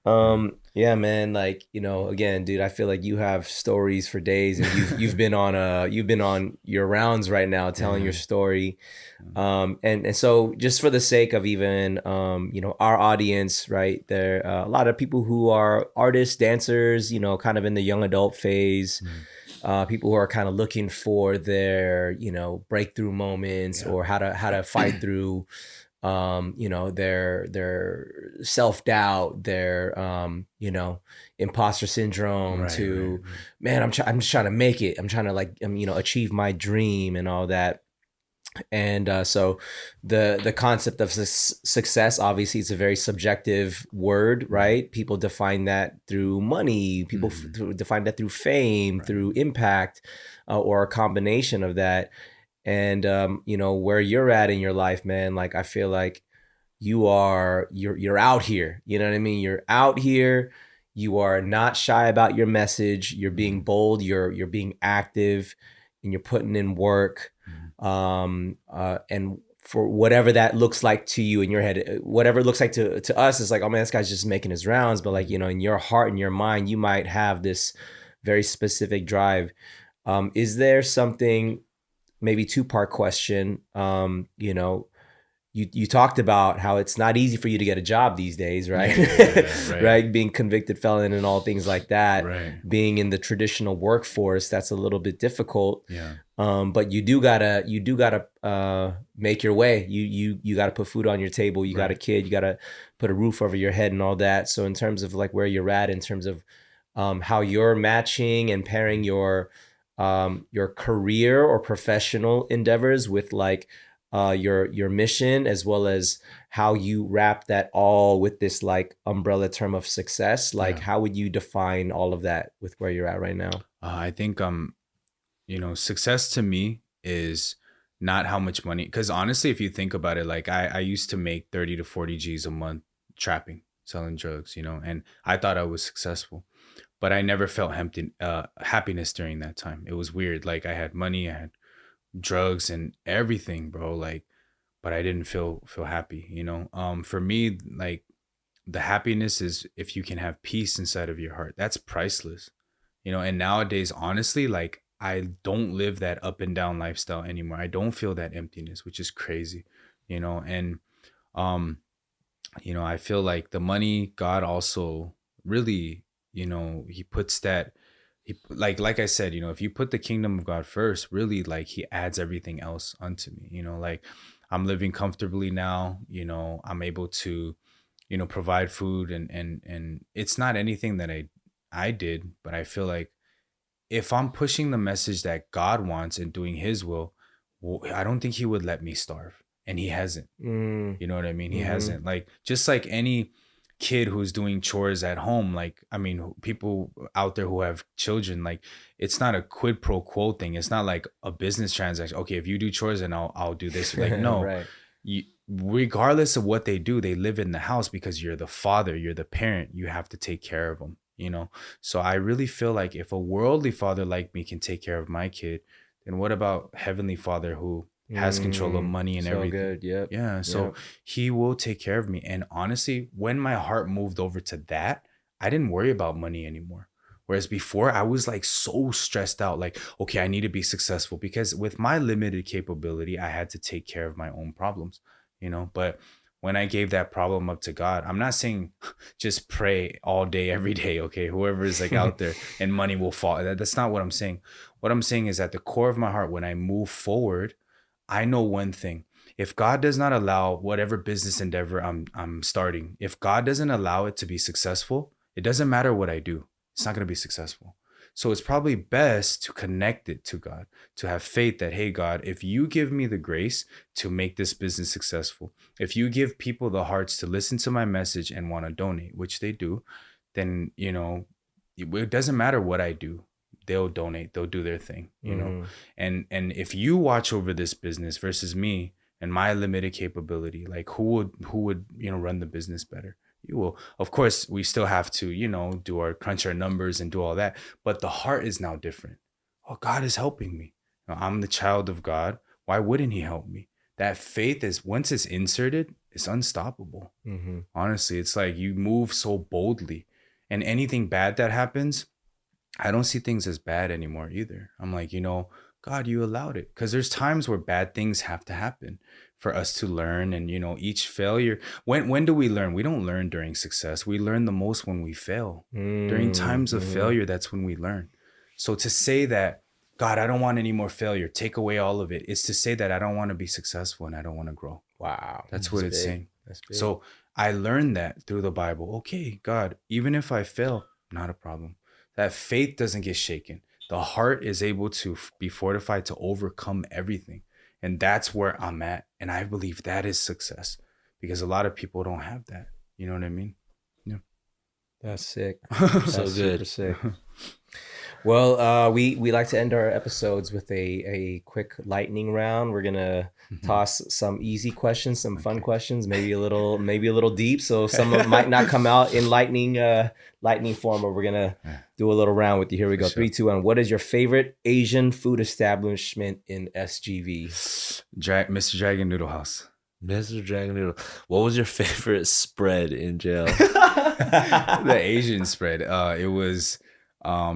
Yeah. Yeah, man, like, you know, again, dude, I feel like you have stories for days, and you've been on your rounds right now telling your story. And so just for the sake of even you know, our audience, right, there a lot of people who are artists, dancers, you know, kind of in the young adult phase, people who are kind of looking for their, you know, breakthrough moments, or how to fight through you know, their self-doubt, their you know, imposter syndrome, right. Man, I'm just trying to make it. I'm trying to, like, you know, achieve my dream and all that. And so the concept of success, obviously, it's a very subjective word, right? People define that through money. People define that through fame, through impact, or a combination of that. And you know, where you're at in your life, man, like, I feel like you're out here. You know what I mean? You're out here. You are not shy about your message. You're being bold. You're being active, and you're putting in work. And for whatever that looks like to you in your head, whatever it looks like to us, it's like, oh man, this guy's just making his rounds. But, like, you know, in your heart and your mind, you might have this very specific drive. Is there something, maybe two-part question, you know, you talked about how it's not easy for you to get a job these days, right? Right. Right. Being convicted felon and all things like that. Right. Being in the traditional workforce, that's a little bit difficult. Yeah. But you do gotta make your way. You gotta put food on your table. You got a kid. You gotta put a roof over your head and all that. So in terms of, like, where you're at, in terms of how you're matching and pairing your career or professional endeavors with, like, your mission, as well as how you wrap that all with this, like, umbrella term of success. Like, how would you define all of that with where you're at right now? I think you know, success to me is not how much money, because honestly, if you think about it, like, I used to make 30 to 40 G's a month trapping, selling drugs, you know, and I thought I was successful, but I never felt happiness during that time. It was weird. Like, I had money, I had drugs and everything, bro, like, but I didn't feel happy, you know. For me, like, the happiness is if you can have peace inside of your heart. That's priceless, you know. And nowadays, honestly, like, I don't live that up and down lifestyle anymore. I don't feel that emptiness, which is crazy, you know. And you know, I feel like the money, God also really, you know, he puts that, like I said, you know, if you put the kingdom of God first, really, like, he adds everything else unto me, you know. Like, I'm living comfortably now, you know, I'm able to, you know, provide food, and it's not anything that I did, but I feel like if I'm pushing the message that God wants and doing his will, I don't think he would let me starve. And he hasn't. You know what I mean? He hasn't. Like, just like any kid who's doing chores at home, like, I mean, people out there who have children, like, it's not a quid pro quo thing. It's not like a business transaction. Okay, if you do chores, then I'll do this. Like, no. Right. Regardless of what they do, they live in the house because you're the father, you're the parent. You have to take care of them, you know? So I really feel like if a worldly father like me can take care of my kid, then what about Heavenly Father who has control of money and everything? Good. Yep. Yeah. So he will take care of me. And honestly, when my heart moved over to that, I didn't worry about money anymore. Whereas before, I was like so stressed out, like, okay, I need to be successful, because with my limited capability, I had to take care of my own problems, you know. But when I gave that problem up to God, I'm not saying just pray all day, every day, okay, whoever is like out there, and money will fall. That's not what I'm saying. What I'm saying is, at the core of my heart, when I move forward, I know one thing. if God does not allow whatever business endeavor I'm starting, if God doesn't allow it to be successful, it doesn't matter what I do. It's not going to be successful. So it's probably best to connect it to God, to have faith that, hey, God, if you give me the grace to make this business successful, if you give people the hearts to listen to my message and want to donate, which they do, then, you know, it doesn't matter what I do. They'll donate, they'll do their thing, you know? And if you watch over this business versus me and my limited capability, like who would, you know, run the business better? You will. Of course, we still have to, you know, crunch our numbers and do all that. But the heart is now different. Oh, God is helping me. You know, I'm the child of God. Why wouldn't he help me? That faith is, once it's inserted, it's unstoppable. Honestly, it's like you move so boldly. And anything bad that happens, I don't see things as bad anymore either. I'm like, you know, God, you allowed it. Because there's times where bad things have to happen for us to learn. And, you know, each failure, when do we learn? We don't learn during success. We learn the most when we fail. During times of failure, that's when we learn. So to say that, God, I don't want any more failure, take away all of it, is to say that I don't want to be successful and I don't want to grow. Wow. That's what it's saying. That's big. So I learned that through the Bible. Okay, God, even if I fail, not a problem. That faith doesn't get shaken. The heart is able to be fortified to overcome everything. And that's where I'm at. And I believe that is success, because a lot of people don't have that. You know what I mean? Yeah. That's sick. So good. Super sick. Well, we like to end our episodes with a quick lightning round. We're gonna toss some easy questions, some fun questions, maybe a little deep. So some of them might not come out in lightning form, but we're gonna do a little round with you. Here we go. For sure. 3, 2, 1. What is your favorite Asian food establishment in SGV? Mr. Dragon Noodle House. Mr. Dragon Noodle. What was your favorite spread in jail? The Asian spread. It was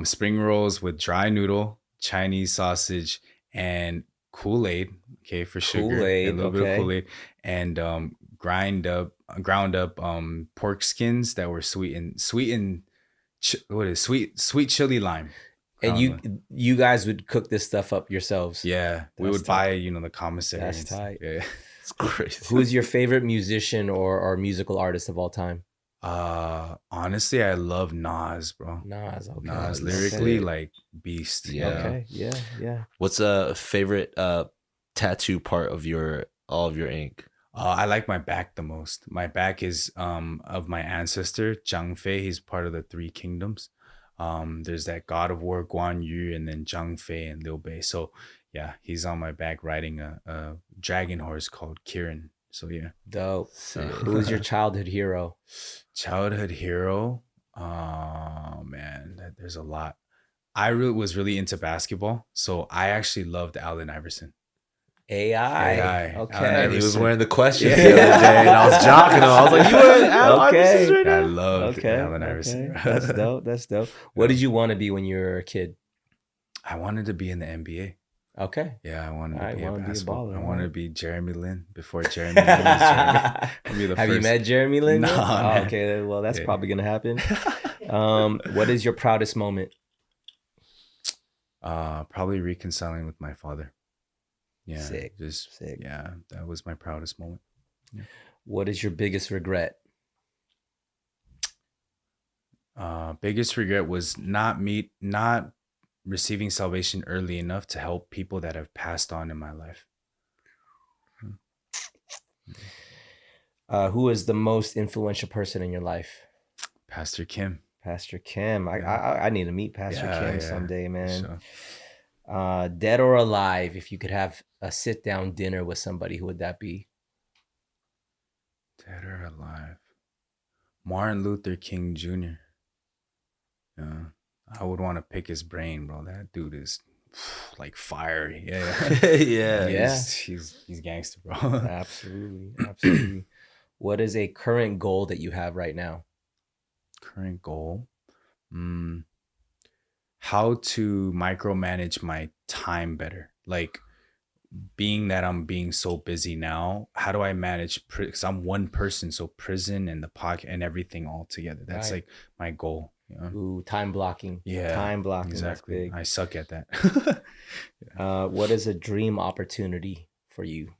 spring rolls with dry noodle, Chinese sausage, and Kool-Aid. Okay, for sugar. Kool-Aid, A little bit of Kool-Aid, and ground up pork skins that were sweet chili lime. And you guys would cook this stuff up yourselves? Yeah, we would buy, you know, the commissary. That's tight. Yeah. It's crazy. Who's your favorite musician or musical artist of all time? Honestly, I love Nas, bro. Nas, okay. Nas lyrically, like beast. Yeah. Okay, yeah. What's a favorite tattoo part of all of your ink? I like my back the most. My back is of my ancestor, Zhang Fei. He's part of the 3 kingdoms. There's that god of war, Guan Yu, and then Zhang Fei and Liu Bei. So yeah, he's on my back riding a dragon horse called Kirin. So yeah. Dope. Who was your childhood hero? Childhood hero? Oh man, there's a lot. I was really into basketball, so I actually loved Allen Iverson. AI. Allen Okay. And he was Iverson. wearing the question the other day, and I was jocking him. I was like, "You were Allen Okay. Iverson right I now?" loved Allen Iverson. Okay. That's dope. What did you want to be when you were a kid? I wanted to be in the NBA. Okay. Yeah, I wanted I to be a wanna be a basketball. baller, I right? wanted to be Jeremy Lin before Jeremy Lin was Jeremy. I'll be the Have you first. met Jeremy Lin? No, yet? man. Okay, well, that's Yeah. probably gonna happen. What is your proudest moment? Probably reconciling with my father. Yeah, Sick. Sick. Yeah, that was my proudest moment. Yeah. What is your biggest regret? Biggest regret was not receiving salvation early enough to help people that have passed on in my life. Who is the most influential person in your life? Pastor Kim. Pastor Kim. I need to meet Pastor Yeah, Kim yeah, someday, man. So, Dead or alive, if you could have a sit-down dinner with somebody, who would that be? dead or alive? Martin Luther King Jr. Yeah, I would want to pick his brain, bro. That dude is like fiery. Yeah. Yeah. He's gangster, bro. Absolutely. What is a current goal that you have right now? Current goal? How to micromanage my time better. Like, being that I'm being so busy now, how do I manage? Because I'm one person, so prison and the podcast and everything all together. That's Right. like my goal. You know? Ooh, time blocking. Yeah, Time blocking. exactly. That's I suck at that. big. What is a dream opportunity for you?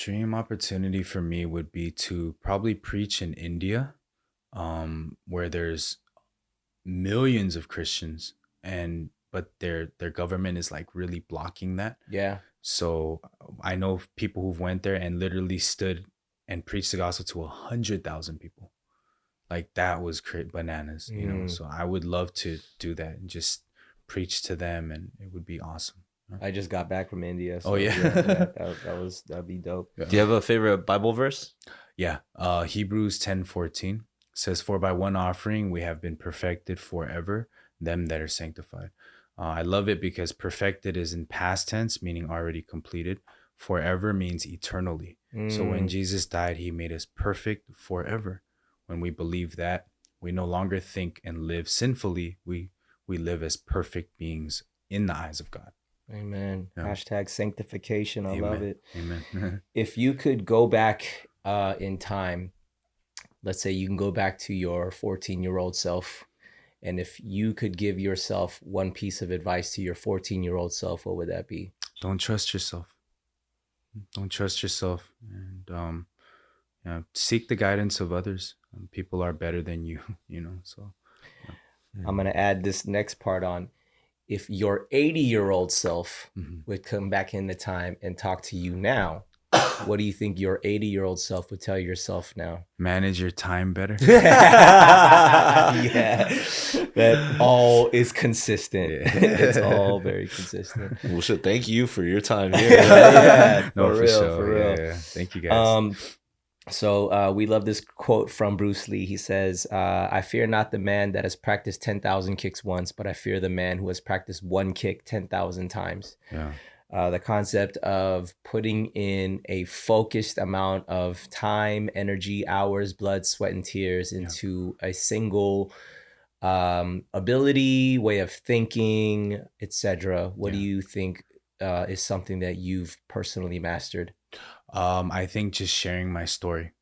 Dream opportunity for me would be to probably preach in India, where there's millions of Christians, and but their government is like really blocking that. Yeah. So I know people who've went there and literally stood and preached the gospel to 100,000 people. Like that was bananas, you know. So I would love to do that and just preach to them, and it would be awesome. I just got back from India. So Oh, yeah. that'd be dope. Yeah. Do you have a favorite Bible verse? Yeah. Hebrews 10:14 says, "For by one offering we have been perfected forever, them that are sanctified." I love it because perfected is in past tense, meaning already completed. Forever means eternally. So when Jesus died, he made us perfect forever. When we believe that, we no longer think and live sinfully. We live as perfect beings in the eyes of God. Amen. Yeah. Hashtag sanctification. I love it. Amen. If you could go back in time, let's say you can go back to your 14-year-old self, and if you could give yourself one piece of advice to your 14-year-old self, what would that be? Don't trust yourself. Don't trust yourself, and seek the guidance of others. People are better than you, you know. So I'm going to add this next part on. If your 80-year-old self would come back into time and talk to you now, what do you think your 80-year-old self would tell yourself now? manage your time better. Yeah, that all is consistent. Yeah. It's all very consistent. Well, shit, thank you for your time here. Yeah, No, for sure. sure. Yeah. Thank you guys. So we love this quote from Bruce Lee. He says, I fear not the man that has practiced 10,000 kicks once, but I fear the man who has practiced one kick 10,000 times. Yeah. The concept of putting in a focused amount of time, energy, hours, blood, sweat, and tears into a single ability, way of thinking, etc. What do you think is something that you've personally mastered? I think just sharing my story.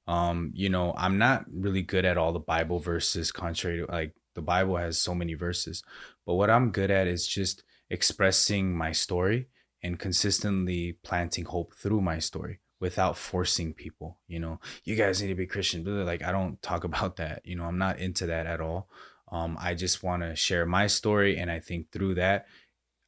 You know, I'm not really good at all the Bible verses, contrary to like the Bible has so many verses, but what I'm good at is just expressing my story and consistently planting hope through my story without forcing people. You know, you guys need to be Christian. Like, I don't talk about that. You know, I'm not into that at all. I just want to share my story. And I think through that,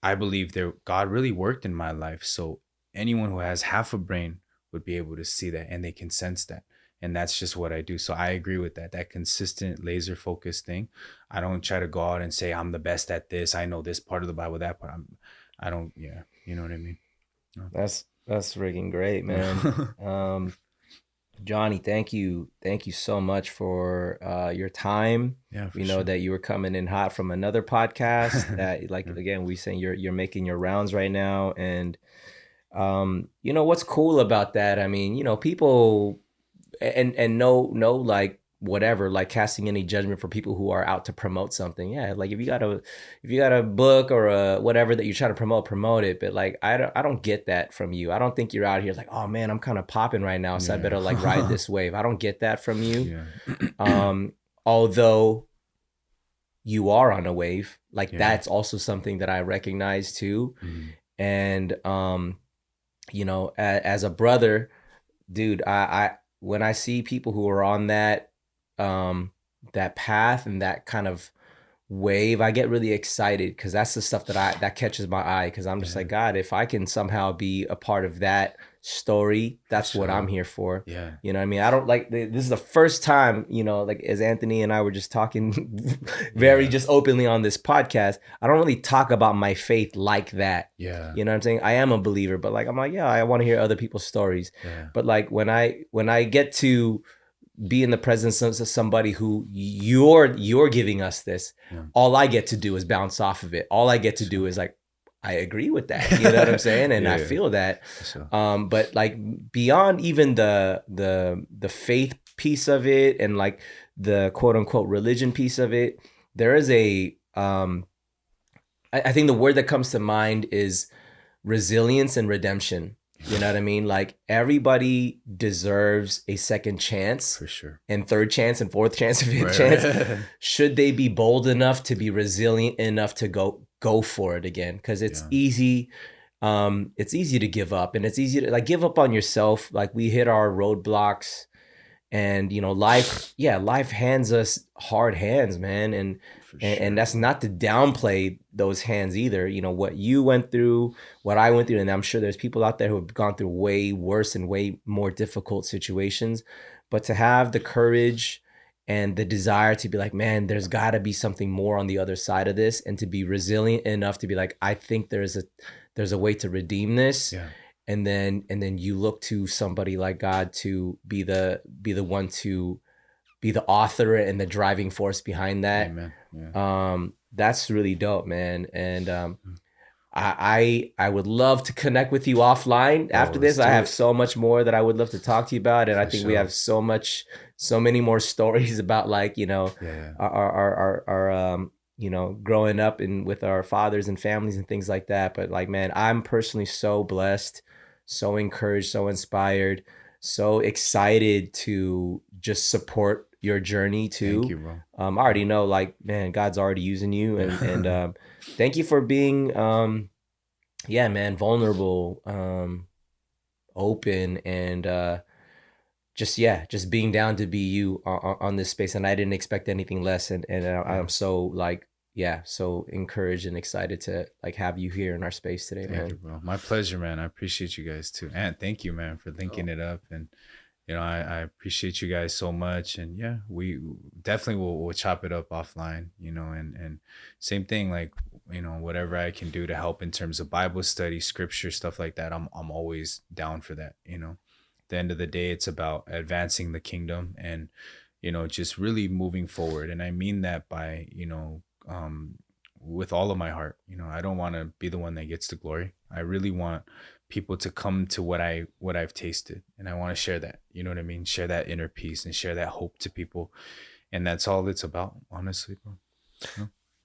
I believe God really worked in my life. So anyone who has half a brain would be able to see that, and they can sense that. And that's just what I do. So I agree with that consistent laser focused thing. I don't try to go out and say I'm the best at this. I know this part of the Bible, that part. You know what I mean? That's freaking great, man. Johnny, thank you so much for your time. Yeah, we know that you were coming in hot from another podcast. That, like, again, we saying you're making your rounds right now, and you know what's cool about that? I mean, you know, people and no like whatever, like casting any judgment for people who are out to promote something. Yeah, like if you got a book or a whatever that you're trying to promote it. But like I don't get that from you. I don't think you're out here like, oh man, I'm kind of popping right now, so I better like ride this wave. I don't get that from you. Yeah. Although you are on a wave, like that's also something that I recognize too. And you know, as a brother, dude, I when I see people who are on that path and that kind of wave, I get really excited, because that's the stuff that catches my eye, because I'm just like, God, if I can somehow be a part of that story, that's what I'm here for. Yeah, you know what I mean? I don't like this is the first time, you know, like as Anthony and I were just talking very just openly on this podcast, I don't really talk about my faith like that. Yeah, you know what I'm saying? I am a believer, but like I'm like, yeah, I want to hear other people's stories. But like when I get to be in the presence of somebody who you're giving us this, all I get to do is bounce off of it. All I get to do is like, I agree with that. You know what I'm saying? And I feel that. But like beyond even the faith piece of it and like the quote unquote religion piece of it, there is I think the word that comes to mind is resilience and redemption. You know what I mean? Like everybody deserves a second chance, for sure, and third chance and fourth chance and fifth chance. Should they be bold enough to be resilient enough to go for it again? Because it's easy it's easy to give up, and it's easy to like give up on yourself. Like we hit our roadblocks, and life hands us hard hands, man. And that's not to downplay those hands either. What you went through, what I went through, and I'm sure there's people out there who have gone through way worse and way more difficult situations. But to have the courage and the desire to be like, man, there's got to be something more on the other side of this, and to be resilient enough to be like, I think there's a way to redeem this. Yeah. And then you look to somebody like God to be the one to be the author and the driving force behind that. Amen. Yeah. That's really dope, man. And I would love to connect with you offline after this. I have so much more that I would love to talk to you about, and I think we have so many more stories about our growing up and with our fathers and families and things like that. But like, man, I'm personally so blessed, so encouraged, so inspired, so excited to just support your journey too. Thank you, bro. I already know, like, man, God's already using you, and thank you for being vulnerable, open, and just being down to be you on this space. And I didn't expect anything less, and I'm so so encouraged and excited to like have you here in our space today, man. Thank you, bro. My pleasure, man. I appreciate you guys too. And thank you, man, for linking it up. And I appreciate you guys so much. And yeah, we definitely will chop it up offline, and same thing, like, whatever I can do to help in terms of Bible study, scripture, stuff like that. I'm always down for that. At the end of the day, it's about advancing the kingdom and, just really moving forward. And I mean that by, with all of my heart. I don't want to be the one that gets the glory. I really want people to come to what I've tasted, and I want to share that. You know what I mean? Share that inner peace and share that hope to people, and that's all it's about, honestly, bro.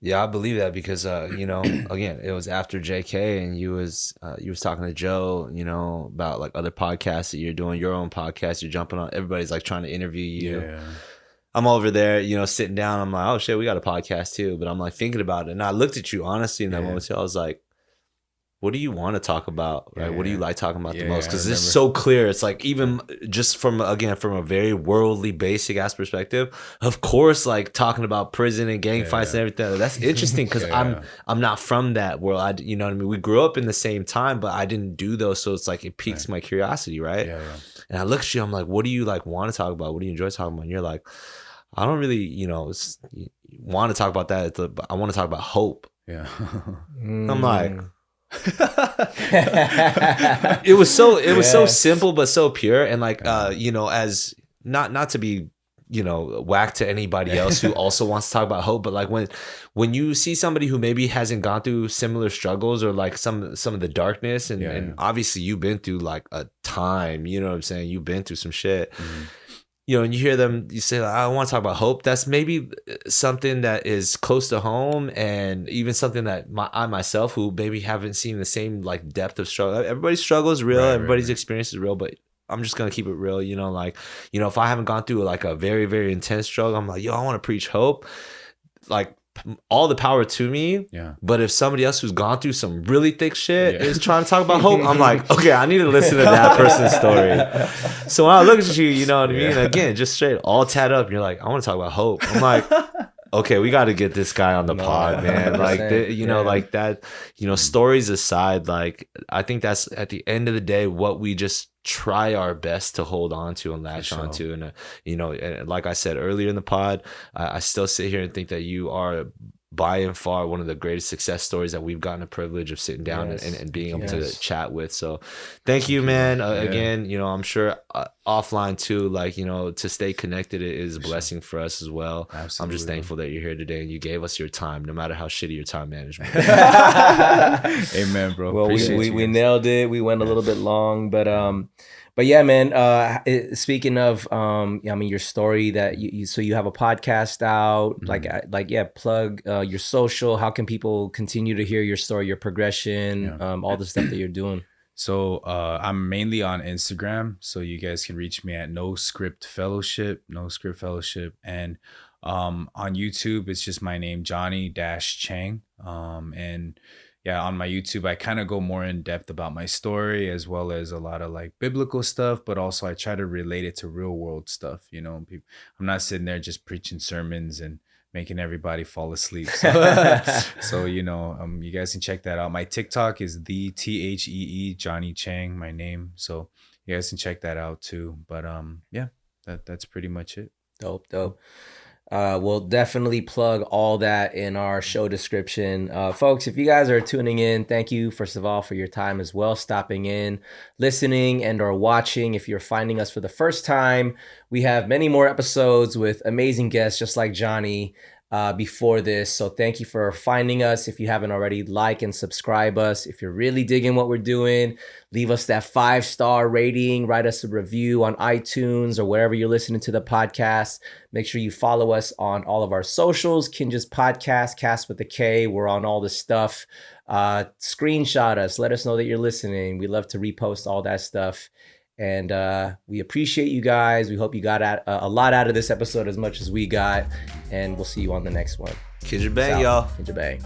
Yeah, I believe that because again, it was after JK, and you was talking to Joe, about like other podcasts that you're doing, your own podcast, you're jumping on. Everybody's like trying to interview you. Yeah. I'm over there, sitting down. I'm like, oh shit, we got a podcast too. But I'm like thinking about it, and I looked at you honestly in that moment too. I was like, what do you want to talk about, right? What do you like talking about the most? Because this is so clear. It's like, even just from a very worldly, basic ass perspective, of course, like talking about prison and gang fights and everything. That's interesting because I'm not from that world. You know what I mean? We grew up in the same time, but I didn't do those. So it's like, it piques my curiosity, right? Yeah. And I look at you, I'm like, what do you like want to talk about? What do you enjoy talking about? And you're like, I don't really, want to talk about that. I want to talk about hope. Yeah. I'm like, it was so simple but so pure, and like as not to be whack to anybody else who also wants to talk about hope, but like when you see somebody who maybe hasn't gone through similar struggles or like some of the darkness, and obviously you've been through like a time, you know what I'm saying, you've been through some shit. And you hear them, you say, I want to talk about hope. That's maybe something that is close to home, and even something that I myself, who maybe haven't seen the same like depth of struggle. Everybody's struggle is real. Everybody's experience is real, but I'm just going to keep it real. If I haven't gone through like a very, very intense struggle, I'm like, I want to preach hope. Like, all the power to me. Yeah. But if somebody else who's gone through some really thick shit is trying to talk about hope, I'm like, okay, I need to listen to that person's story. So when I look at you, you know what I mean? Again, just straight, all tatted up, and you're like, I want to talk about hope. I'm like, okay, we got to get this guy on the pod, man. Like, like that, stories aside, like, I think that's at the end of the day what we just try our best to hold on to and latch onto. And and like I said earlier in the pod, I still sit here and think that you are by and far one of the greatest success stories that we've gotten the privilege of sitting down and being able to chat with. So thank you, man. Again, I'm sure offline too, like, to stay connected is a blessing for us as well. Absolutely. I'm just thankful that you're here today and you gave us your time, no matter how shitty your time management is. Amen, bro. Well, we nailed it. We went a little bit long, but yeah, man, speaking of, your story that you have a podcast out, plug your social. How can people continue to hear your story, your progression, all the stuff that you're doing? So I'm mainly on Instagram, so you guys can reach me at No Script Fellowship. And on YouTube, it's just my name, Johnny Chang. And yeah, on my YouTube, I kind of go more in depth about my story, as well as a lot of like biblical stuff, but also I try to relate it to real world stuff. You know, I'm not sitting there just preaching sermons and making everybody fall asleep. So, you know, you guys can check that out. My TikTok is the THEE Johnny Chang, my name. So you guys can check that out too. But yeah, that's pretty much it. Dope. We'll definitely plug all that in our show description. Folks, if you guys are tuning in, thank you, first of all, for your time as well, stopping in, listening, and or watching. If you're finding us for the first time, we have many more episodes with amazing guests just like Johnny before this. So thank you for finding us. If you haven't already, like and subscribe us. If you're really digging what we're doing, leave us that 5-star rating, write us a review on iTunes or wherever you're listening to the podcast. Make sure you follow us on all of our socials, KINJAZ Podcast, cast with a K. We're on all the stuff. Screenshot us. Let us know that you're listening. We love to repost all that stuff. And we appreciate you guys. We hope you got a lot out of this episode as much as we got. And we'll see you on the next one. Kinjaz Bang, y'all. Kinjaz Bang.